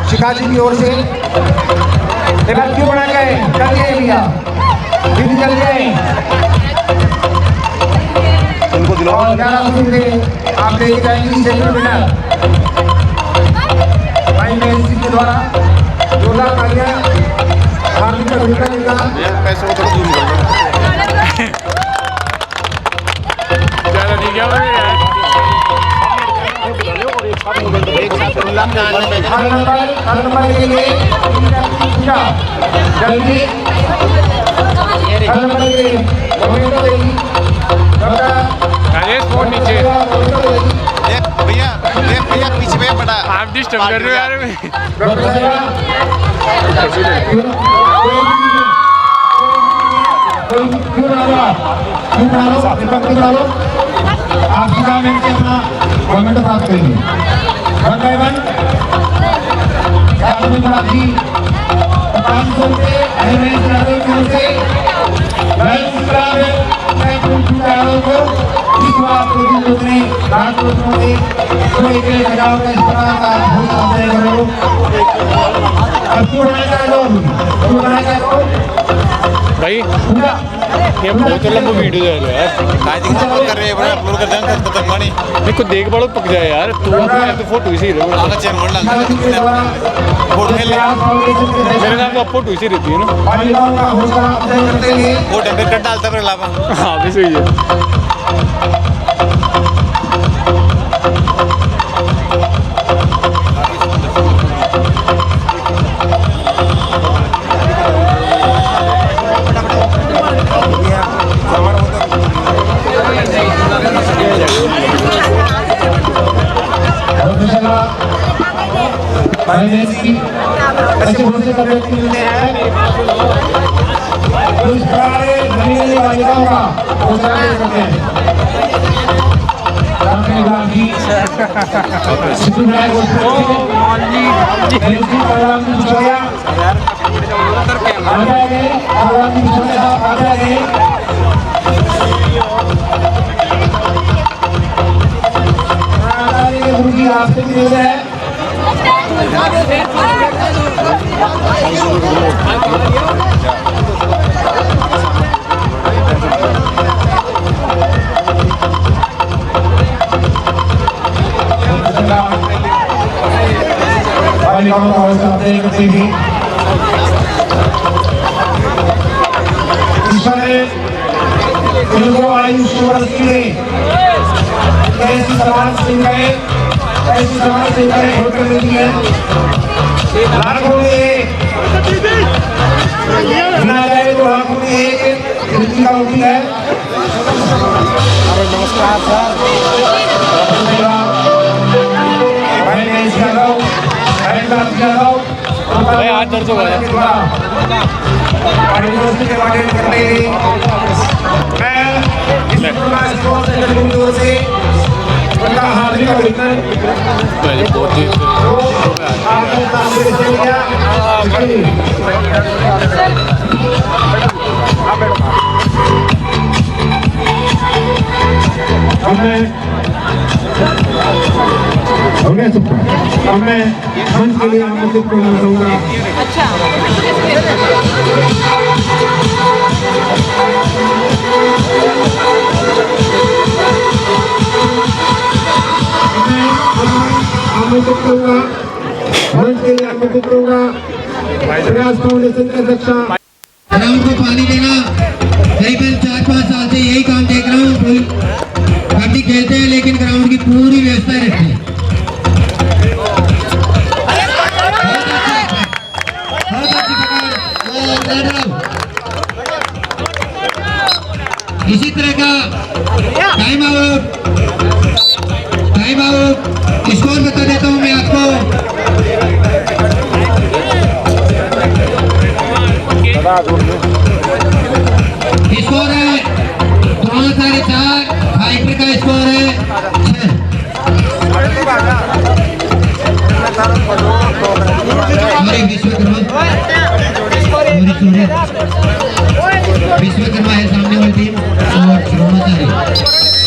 शिखा जी की ओर से। एक बार क्यों बना गए, चल गए भैया, दीदी चल गए। और 11 से आप लेके जाएंगे सेकंड विनर भाई मेहसी के द्वारा। जोरदार तालियां हार्दिक अभिनंदन का। पैसे को थोड़ा जूम कर ज़्यादा नहीं क्या बोले यार। हर नंबर के लिए जल्दी हर नंबर के लिए मोमेंटो देगी राजेश फोन नीचे। भैया पीछे भैया बड़ा आप डिस्टर्ब कर रहे हो यार। आप सीधा मिलकर अपना मोमेंटो प्राप्त करेंगे। 1 by 1 आदमी प्राप्ति 500 रुपये एमएस यादव की ओर से को इस बात को जिन लोगों ने रात को सुनोगे तो एक लगाव का इस प्रकार का बहुत सामने करो। अब क्यों बनाया करो भाई ये बहुत लंबा वीडियो है यार। काय दिखा कर रहे हैं बड़ा अपलोड कर देंगे खत्म पानी मेरे को देख बड़ो पक जाए यार। तू तो फोटो इसी रहे आगे चैन मोड़ लगा फोटो में मेरे नाम तो फोटो इसी रहती है ना। बालिकाओं का हौसला अफजाई करते हुए वो टेम्पलेट कट डालता है लावा। हाँ भी सही है। ऐसे बहुत से व्यक्ति मिलते हैं जो इस प्रकार धनी बालिकाओं का हौसला दे सकते हैं। गुरु जी आपसे भी मिल है बालिकाओं का हौसला अफजाई करते हुए आयुष वर्ष के ऐसी समाज सेवाएं होकर देती है। लाखों में गिना जाए तो लाखों में एक लड़की का होती है। नमस्कार सर, भाई हाथ दर्द हो गया। से उनका हार्दिक अभिनंदन। मैं मंच के लिए आमंत्रित करना चाहूँगा। आमंत्रित करूँगा मंच के लिए आमंत्रित करूँगा प्रयास फाउंडेशन के अध्यक्षा। ग्राउंड को पानी देना करीबन 4-5 साल से यही काम देख रहा हूँ। कबड्डी खेलते हैं लेकिन ग्राउंड की पूरी व्यवस्था रहती है। इसी तरह का टाइम आउट स्कोर बता देता हूं मैं आपको। स्कोर है 3.5, फाइटर का स्कोर है 6। विश्वकर्मा है सामने वाली टीम और द्रोणाचार्य।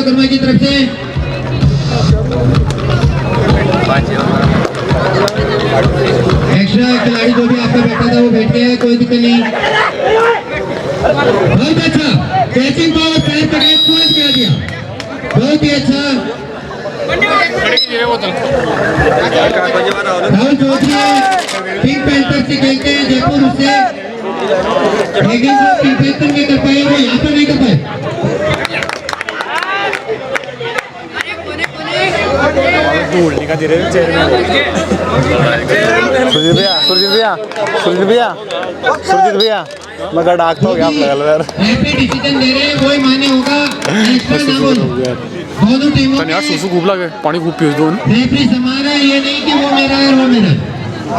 विश्वकर्मा की तरफ से। एक्स्ट्रा खिलाड़ी जो भी आपका बैठा था वो बैठ गया है, कोई दिक्कत नहीं। बहुत अच्छा कैचिंग पावर, पैर पकड़ तुरंत गिरा दिया, बहुत ही अच्छा। राहुल चौधरी पिंक पैंथर से खेलते हैं जयपुर, उससे लेकिन वो पिंक पैंथर में कर पाए, वो यहाँ पर नहीं कर पाए। सुरजीत भैया मैं डाकता हूँ, आप लगा यार। रेफरी डिसीजन दे रहे हैं, वही मान्य होगा। एक्स्ट्रा ना बोलो, दोनों टीमों यार सूसू खूब लगे, पानी खूब पियो दो। रेफरी समान है, ये नहीं कि वो मेरा है वो मेरा है।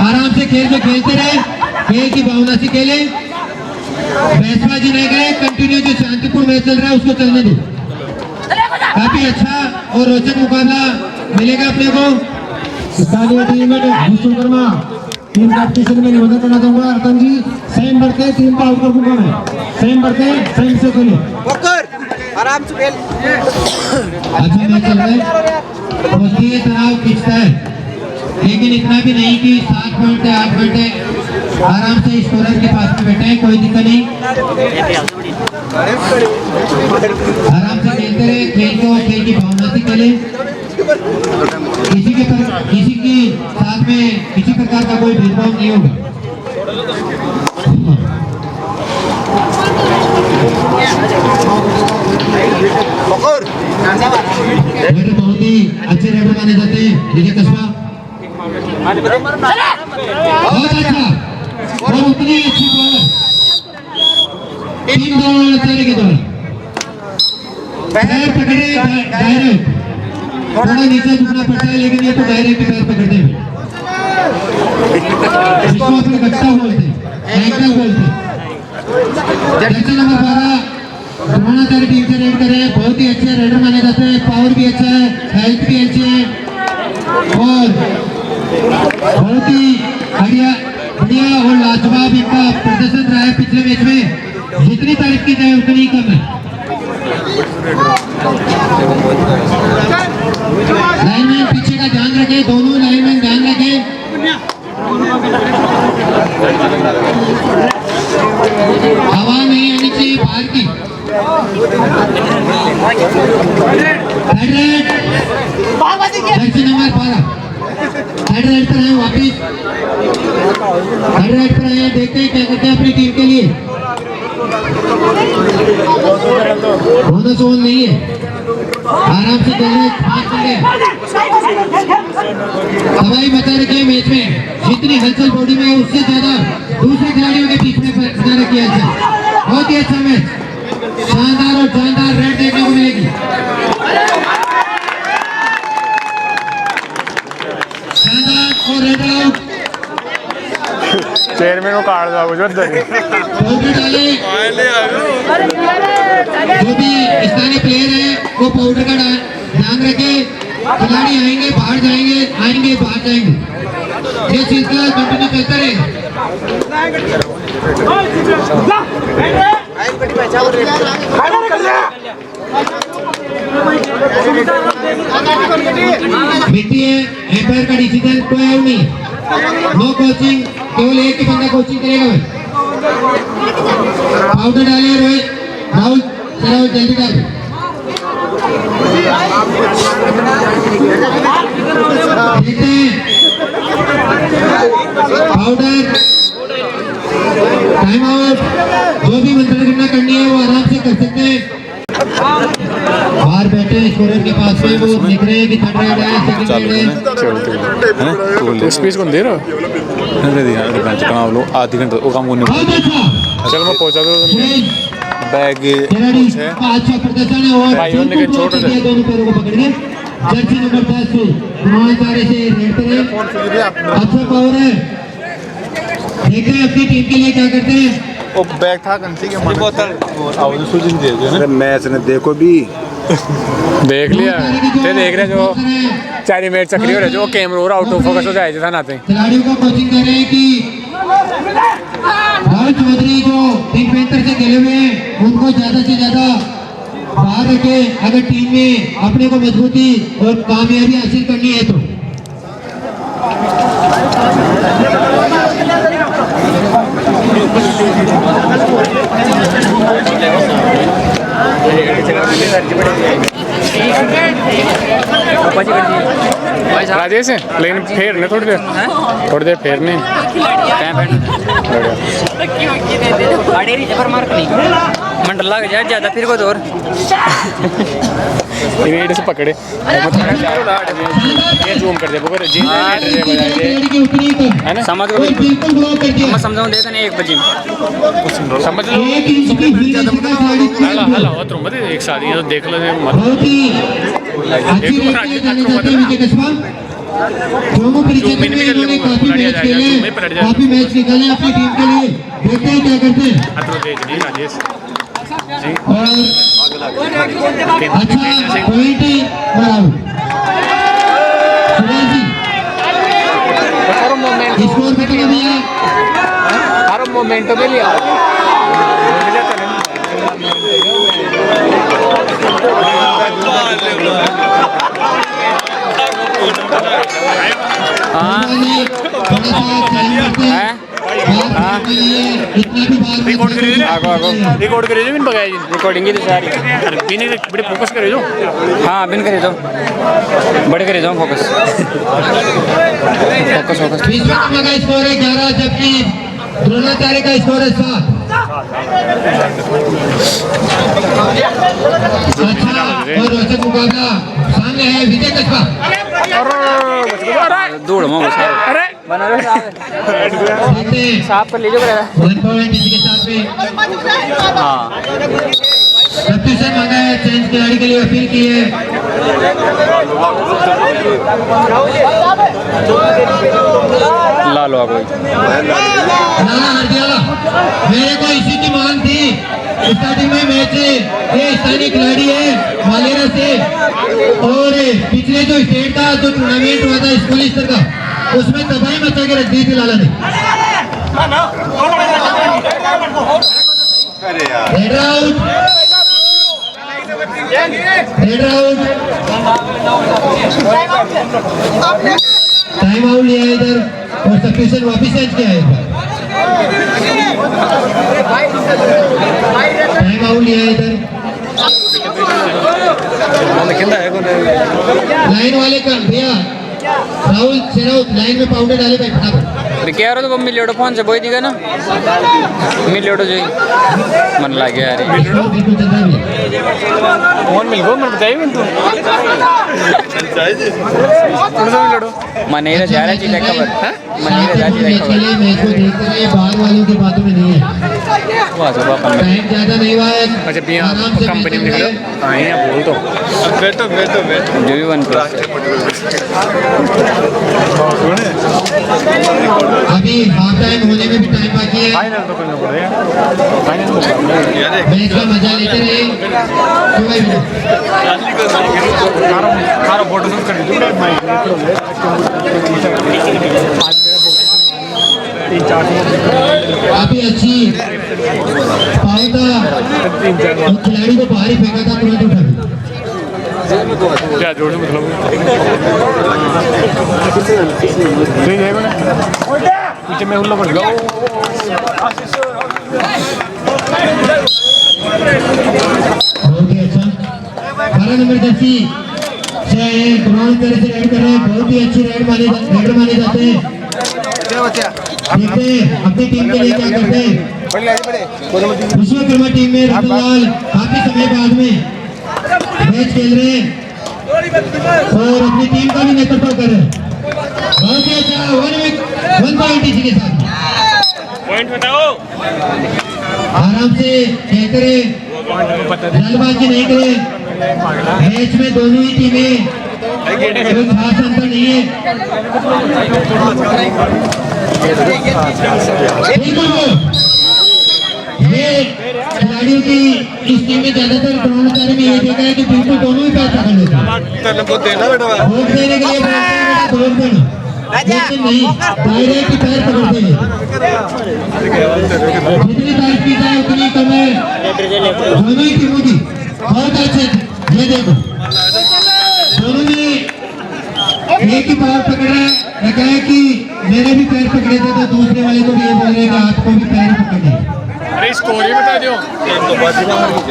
आराम से खेल में खेलते रहे, खेल की भावना से खेले, बहसबाजी नहीं करे, कंटिन्यू जो शांतिपूर्ण मैच चल रहा है उसको चलने दो। काफी अच्छा और रोचक मुकाबला मिलेगा अपने को। स्थानीय टीम में विश्वकर्मा टीम कैप्टन में निवेदन करना चाहूंगा, रतन जी सेम बढ़ते टीम का आउटपुट होगा, मैं सेम बढ़ते सेम से खेले, आराम से खेल। अच्छा मैच चल रहा है, कुश्ती तनाव खींचता है, लेकिन इतना भी नहीं कि 7 पॉइंट है 8 पॉइंट है। आराम से स्कोरर के पास में बैठे हैं, कोई दिक्कत नहीं। आराम से खेलते रहे, खेल को खेल की भावना से खेले, किसी के साथ में किसी प्रकार का कोई भेदभाव नहीं होगा। रेडर बहुत ही अच्छे रेडर माने जाते हैं, विजय कस्बा बहुत अच्छा और उतनी अच्छी बॉलर, 3 बॉल चले के द्वारा पैर पकड़े डायरेक्ट, थोड़ा नीचे झुकना पड़ता है, लेकिन ये तो डायरेक्ट पैर पकड़ते हैं। इसको अपने गट्टा बोलते हैं, एंकल बोलते हैं। जर्सी नंबर 12 द्रोणाचार्य टीम से रेड कर रहे हैं, बहुत ही अच्छे रेडर माने जाते हैं, पावर भी अच्छा है, हेल्थ भी अच्छी है और बहुत ही बढ़िया और लाजवाब इनका प्रदर्शन रहा है पिछले मैच में। जितनी तारीफ की जाए उतनी कम है। लाइनमैन पीछे का ध्यान रखें, दोनों लाइनमैन ध्यान रखें। हवा नहीं आनी चाहिए बाहर की। जर्सी नंबर 12 हेड राइट पर आए, वापिस हेड राइट पर आए, देखते हैं क्या करते हैं अपनी टीम के लिए। बोनस ओन नहीं है, आराम से खेलने हवाई मचा रखी है मैच में, जितनी हलचल बॉडी में है उससे ज्यादा दूसरे खिलाड़ियों के बीच में बना रखी है। बहुत ही अच्छा मैच, शानदार और जानदार रेड देखने को मिलेगी। शानदार और रेड आउट, चेयरमैन को काट दो जो डाले जो भी स्थानीय प्लेयर है वो पाउडर का ध्यान रखे। खिलाड़ी आएंगे बाहर जाएंगे, आएंगे बाहर जाएंगे, ये सिलसिला कंटिन्यू चलता रहेगा। मिट्टी है, एम्पायर का डिसीजन कोई और नहीं, नो कोचिंग, केवल एक ही बंदा कोचिंग करेगा। पाउडर डाले रोहित, राहुल चलो जल्दी डाल। देखते हैं पाउडर, टाइम आउट, जो भी मंत्रणा करनी है वो आराम से कर सकते हैं। बाहर बैठे स्कोरर के पास में वो लिख रहे हैं कि थर्ड राइड है, सेकंड राइड है। स्पेस कौन दे रहा आधी घंटे वो काम करने बहुत अच्छा चल मैं पहुंचा दो बैग खिलाड़ी का अच्छा प्रदर्शन है और भाई उन्होंने कहा छोड़ दे। दोनों पैरों को पकड़ के जर्सी नंबर 10 से द्रोणाचार्य से रेड पे अच्छा पावर है। देखते हैं अपनी टीम के लिए क्या करते हैं। वो बैग था कंसी के बोतल आवाज सूचन दे दो ना मैच ने देखो भी देख लिया ते देख रहे जो 4 मिनट चक्री हो रहे जो कैमरा और आउट ऑफ फोकस हो जाए जैसा नाते खिलाड़ियों को कोचिंग कर रहे हैं कि राहुल चौधरी जो पिंक पैंथर से खेले हुए हैं उनको ज्यादा से ज्यादा बाहर रखे अगर टीम में अपने को मजबूती और कामयाबी हासिल करनी है तो। राजेश लेकिन फेरने थोड़ी देर फेरने मंडल लग जाए ज्यादा फिर को दूर रेड से पकड़े ये जूम कर दे वो जी है ना समझ को मैं समझाऊं दे देने 1 बजे समझ लो हला हो तुम मत एक साथ ये तो देख लो मत काफी मैच निकाले अपनी टीम के लिए, देखते हैं क्या करते हैं। और अच्छा पॉइंट स्कोर कितना भैया? हर मोमेंट के लिए रिकॉर्ड करे जो बिन बगाए रिकॉर्डिंग की तो सारी बिन बड़े फोकस करे जो हाँ बिन करे तो बड़े करे जाओ फोकस का स्कोर है 11 जबकि द्रोणाचार्य का स्कोर है 7। अच्छा और रोचक मुकाबला सामने है विजय कस्बा। दौड़ में अरे बना रहे साहब पर ले जाओ 1 पॉइंट इसके साथ में। हाँ सब्स्टिट्यूशन मांगा है, चेंज खिलाड़ी के लिए अपील की है। ला लो कोई नाना हरदियाला मेरे को इसी की मांग थी स्टार्टिंग में मैच। ये स्थानीय खिलाड़ी है मालेरा से और पिछले जो स्टेट का जो टूर्नामेंट हुआ था स्कूल स्तर का उसमें तबाही मचा के रख दी थी लाला ने। रेड आउट टाइम आउट लिया है इधर और सब्स्टिट्यूशन वापिस चेंज किया है। टाइम आउट लिया है इधर। लाइन वाले का भैया राहुल शेराउत लाइन में पाउडर डाले भाई फटाफट। क्या रहा तो मिलियोडो फोन से बोई दिगा ना मिलियोडो जो मन लगे यार बिल्कुल चल रहा है। फोन मिल गो मैं बताइए तू मनेरा जा रहा जी खबर मनेरा जा रही खबर चलिए मैच को देखते रहिए, बाहर वालों की बातों में नहीं है। टाइम ज्यादा नहीं हुआ है। अच्छा भैया कंपनी में निकलो हाँ यहाँ बोल तो बैठो जो भी 1 अभी हाफ टाइम होने में भी टाइम बाकी है। फाइनल तो करना पड़ेगा मैच का मजा लेते रहे। सारा फोटो शूट कर काफी अच्छी पाई था, खिलाड़ी को बाहर ही फेंका था, तुरंत उठा क्या जोड़ मतलब पीछे मैं उल्ला पड़ गया। बहुत ही अच्छा 12 नंबर जर्सी से ग्राउंड तरह से राइड कर रहे हैं। बहुत ही अच्छी राइड माने जाते हैं। देखते हैं अपनी टीम के लिए क्या करते हैं। विश्वकर्मा टीम में रतनलाल काफी समय बाद में मैच खेल रहे हैं और अपनी टीम का भी नेतृत्व कर रहे हैं। बहुत ही अच्छा 1 पॉइंट इसी के साथ पॉइंट बताओ आराम से कहते रहे, जल्दबाजी नहीं करे। मैच में दोनों ही टीमें कोई खास अंतर नहीं है। ये खिलाड़ियों की इस टीम में ज्यादातर द्रोणाचार्य में ये देखा है कि बिल्कुल दोनों ही पैर पकड़ लेते हैं। वोट देने के लिए बोलते हैं वोट देना, लेकिन नहीं डायरेक्ट पैर पकड़ते हैं। जितनी तारीफ की जाए उतनी कम है दोनों ही टीमों की। बहुत अच्छे थे। ये देखो दोनों ने एक ही पैर पकड़ा है, क्या है कि मेरे भी पैर पकड़े थे तो दूसरे वाले को भी ये बोल रहे हैं कि आपको भी पैर पकड़े। अरे स्कोर ही बता दो,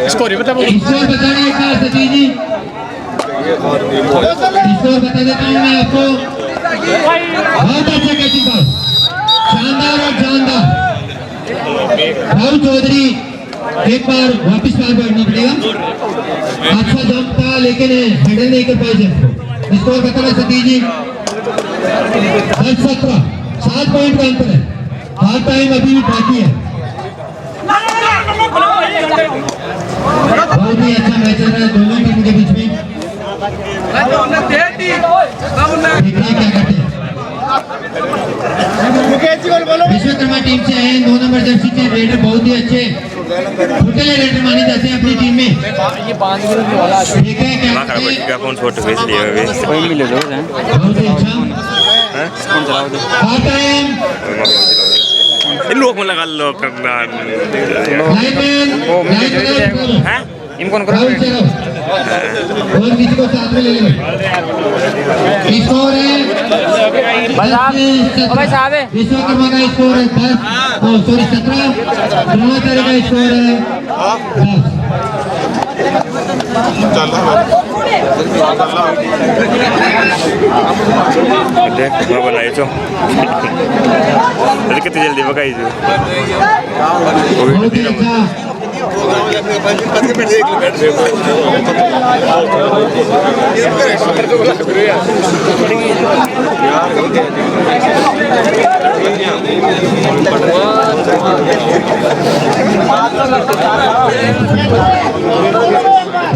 स्कोर ही बता दो। स्कोर बताने एक बार सतीश जी, स्कोर बता देता हूँ मैं आपको। बहुत अच्छा कैचिंग था, शानदार और जानदार। राहुल चौधरी एक बार वापस पार बैठना पड़ेगा। अच्छा जंप था लेकिन हैंडल नहीं कर पाए जंप। स्कोर बताना सतीश जी। 10-17 7 पॉइंट का अंतर है। हाफ टाइम अभी भी बाकी है। बहुत ही अच्छा मैच चल रहा है दोनों टीम के बीच में। देखिए क्या करते हैं। विश्वकर्मा टीम से आए 9 नंबर जर्सी के रेडर, बहुत ही अच्छे फुटले रेडर माने जाते हैं अपनी टीम में। ठीक है क्या करते हैं? फोन फोटो भेज दिया कोई मिले दो बहुत ही अच्छा। हाफ टाइम लोग लगा लो लाइनमैन इनको करो राहुल चलो और किसी को साथ में ले लेंगे। स्कोर है भाई साहब है। विश्वकर्मा का स्कोर है 10, सॉरी 17। द्रोणाचार्य का स्कोर है 10। देख बनाई छो कितनी जल्दी पकाई छो बहुत ही अच्छा।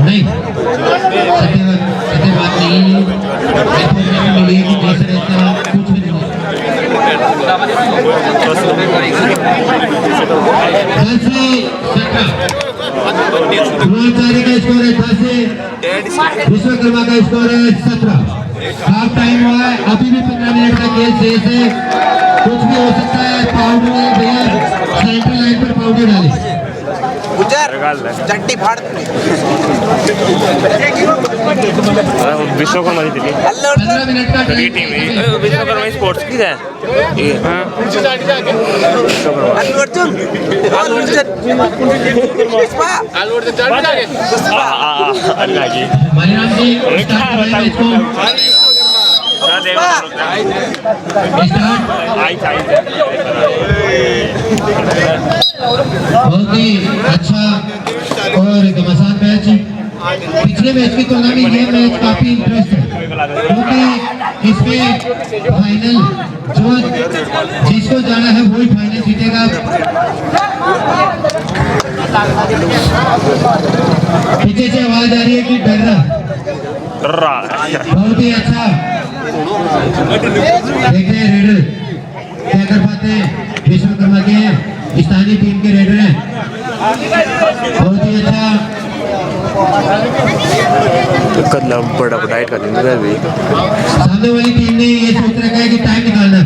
नहीं सत्य बात नहीं मिलेगी जैसे रहता कुछ भी नहीं। 10 से 17 द्रोणाचार्य का स्कोर है 10 से विश्वकर्मा का स्कोर है 17। हाफ टाइम हुआ है, अभी भी 15 मिनट का खेल शेष है। कुछ भी हो सकता है। पाउडर भैया सेंट्रल लाइन पर पाउडर डाले चट्टी फाड़ विश्वकर्मा जी 15 मिनट का टीम विश्वकर्मा स्पोर्ट्स की है मणिराम जी स्टार्ट करें इसको। बहुत ही अच्छा और घमासान मैच। पिछले मैच की तुलना में ये मैच काफी इंटरेस्ट है क्योंकि इसमें फाइनल जो जिसको जाना है वही फाइनल जीतेगा। पीछे से आवाज आ रही है कि डर रहा। बहुत ही अच्छा देखते हैं रेडर क्या कर पाते हैं। विश्वकर्मा के स्थानीय टीम के रेडर हैं। बहुत ही अच्छा बड़ा डाइट का दिन भी सामने वाली टीम ने ये सोच रखा है कि टाइम निकालना है।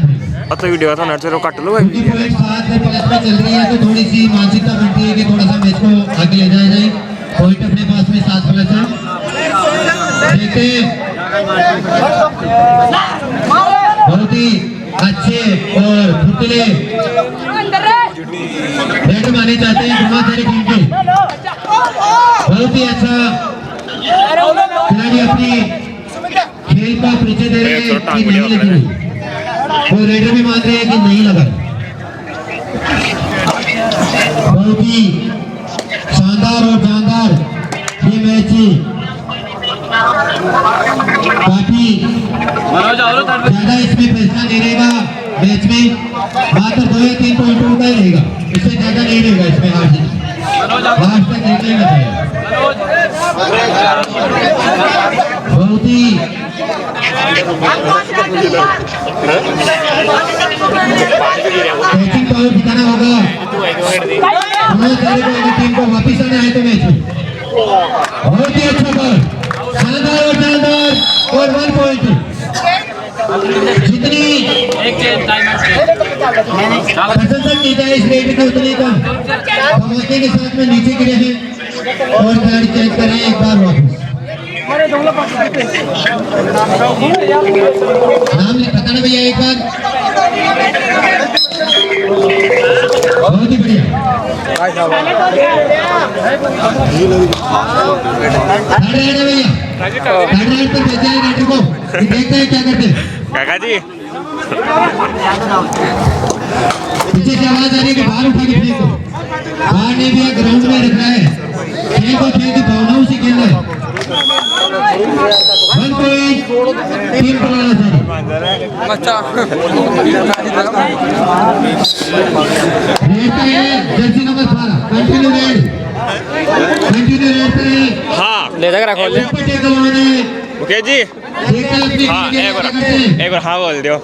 अब तो वीडियो था नर्सरी कट लो क्योंकि पॉइंट 7 से प्लस में चल रही है तो थोड़ी सी मानसिकता बनती है कि थोड़ा सा मैच को आगे ले जाया जाए। पॉइंट अपने पास में 7 प्लस है। देखते हैं बहुत ही अच्छे और फुटले बैट माने जाते हैं द्रोणाचार्य टीम के। बहुत ही अच्छा खिलाड़ी अपनी खेल का परिचय दे रहे हैं कि नहीं लगी हुई। वो रेडर भी मान रहे हैं कि नहीं लगा। बहुत ही शानदार और जानदार ये मैच काफी ज्यादा इसमें फैसला नहीं रहेगा। मैच में मात्र 2 या 3 पॉइंटों का ही रहेगा, इससे ज्यादा नहीं रहेगा इसमें। हार जीत लास्ट तक निकलेगा चाहिए। बहुत ही कैचिंग पावर दिखाना होगा। टीम को वापिस आना है तो मैच में। बहुत ही अच्छा बॉल, शानदार और शानदार और 1 पॉइंट। जितनी प्रशंसा की जाए इस रेट में उतनी कम। धमाके के साथ में नीचे गिरे हैं और गाड़ी चेंज करें एक बार वापस। नाम बताना भैया एक बार। बहुत ही बढ़िया। भैया गाड़ी पर भेजा है रेटर को, देखते हैं क्या करते हैं। काका जी पीछे से आवाज आ रही है कि बाहर उठा के फेंको। बाहर नहीं भैया, ग्राउंड में रखना है। खेल को भावनाओं से खेलना है। 1 पॉइंट 3 पर लाना था। रेड पे है जर्सी नंबर 12, कंटिन्यू रेड पे है। हाँ ले जाकर रखो ले ऊपर टेकल होने ओके जी देखते हैं अपनी हाँ टीम के एक क्या करते हैं। बार हाँ बोल दियो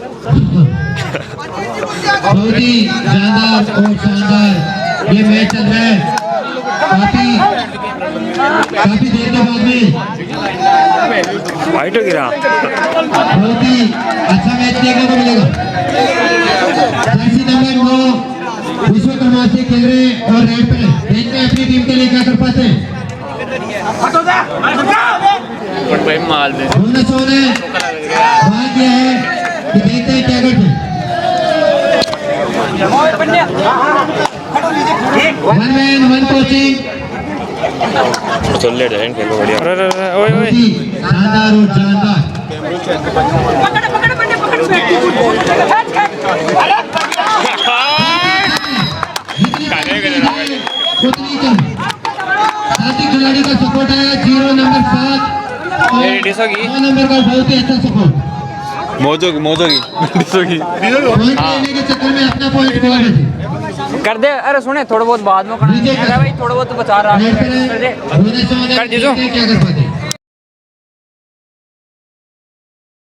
बहुत ही शानदार और शानदार ये मैच चल रहा है। काफी देर के बाद में वाइट हो गिरा बहुत ही अच्छा मैच देखने को मिलेगा। जर्सी नंबर 9 विश्वकर्मा से खेल रहे हैं और रेड पे देखते हैं अपनी टीम के लिए क्या कर पाते हैं। भाई माल दे बोनस होने बात यह है कि देखते हैं क्या करते हैं। 1 मैन 1 कोचिंग चल ले जाएंगे खेलो बढ़िया बहुत ही शानदार और जानदार। उतनी कम साथी खिलाड़ी का सपोर्ट आया 0 नंबर 7 और 9 नंबर का बहुत ही अच्छा सपोर्ट। मौजोगी पॉइंट लेने के चक्कर में अपना पॉइंट खो रहे थे। कर दे। अरे सुने थोड़ा बहुत बाद में करना है भाई, थोड़ा बहुत तो बचा रहा है। बोनस होने कर दीजिए। क्या कर पाते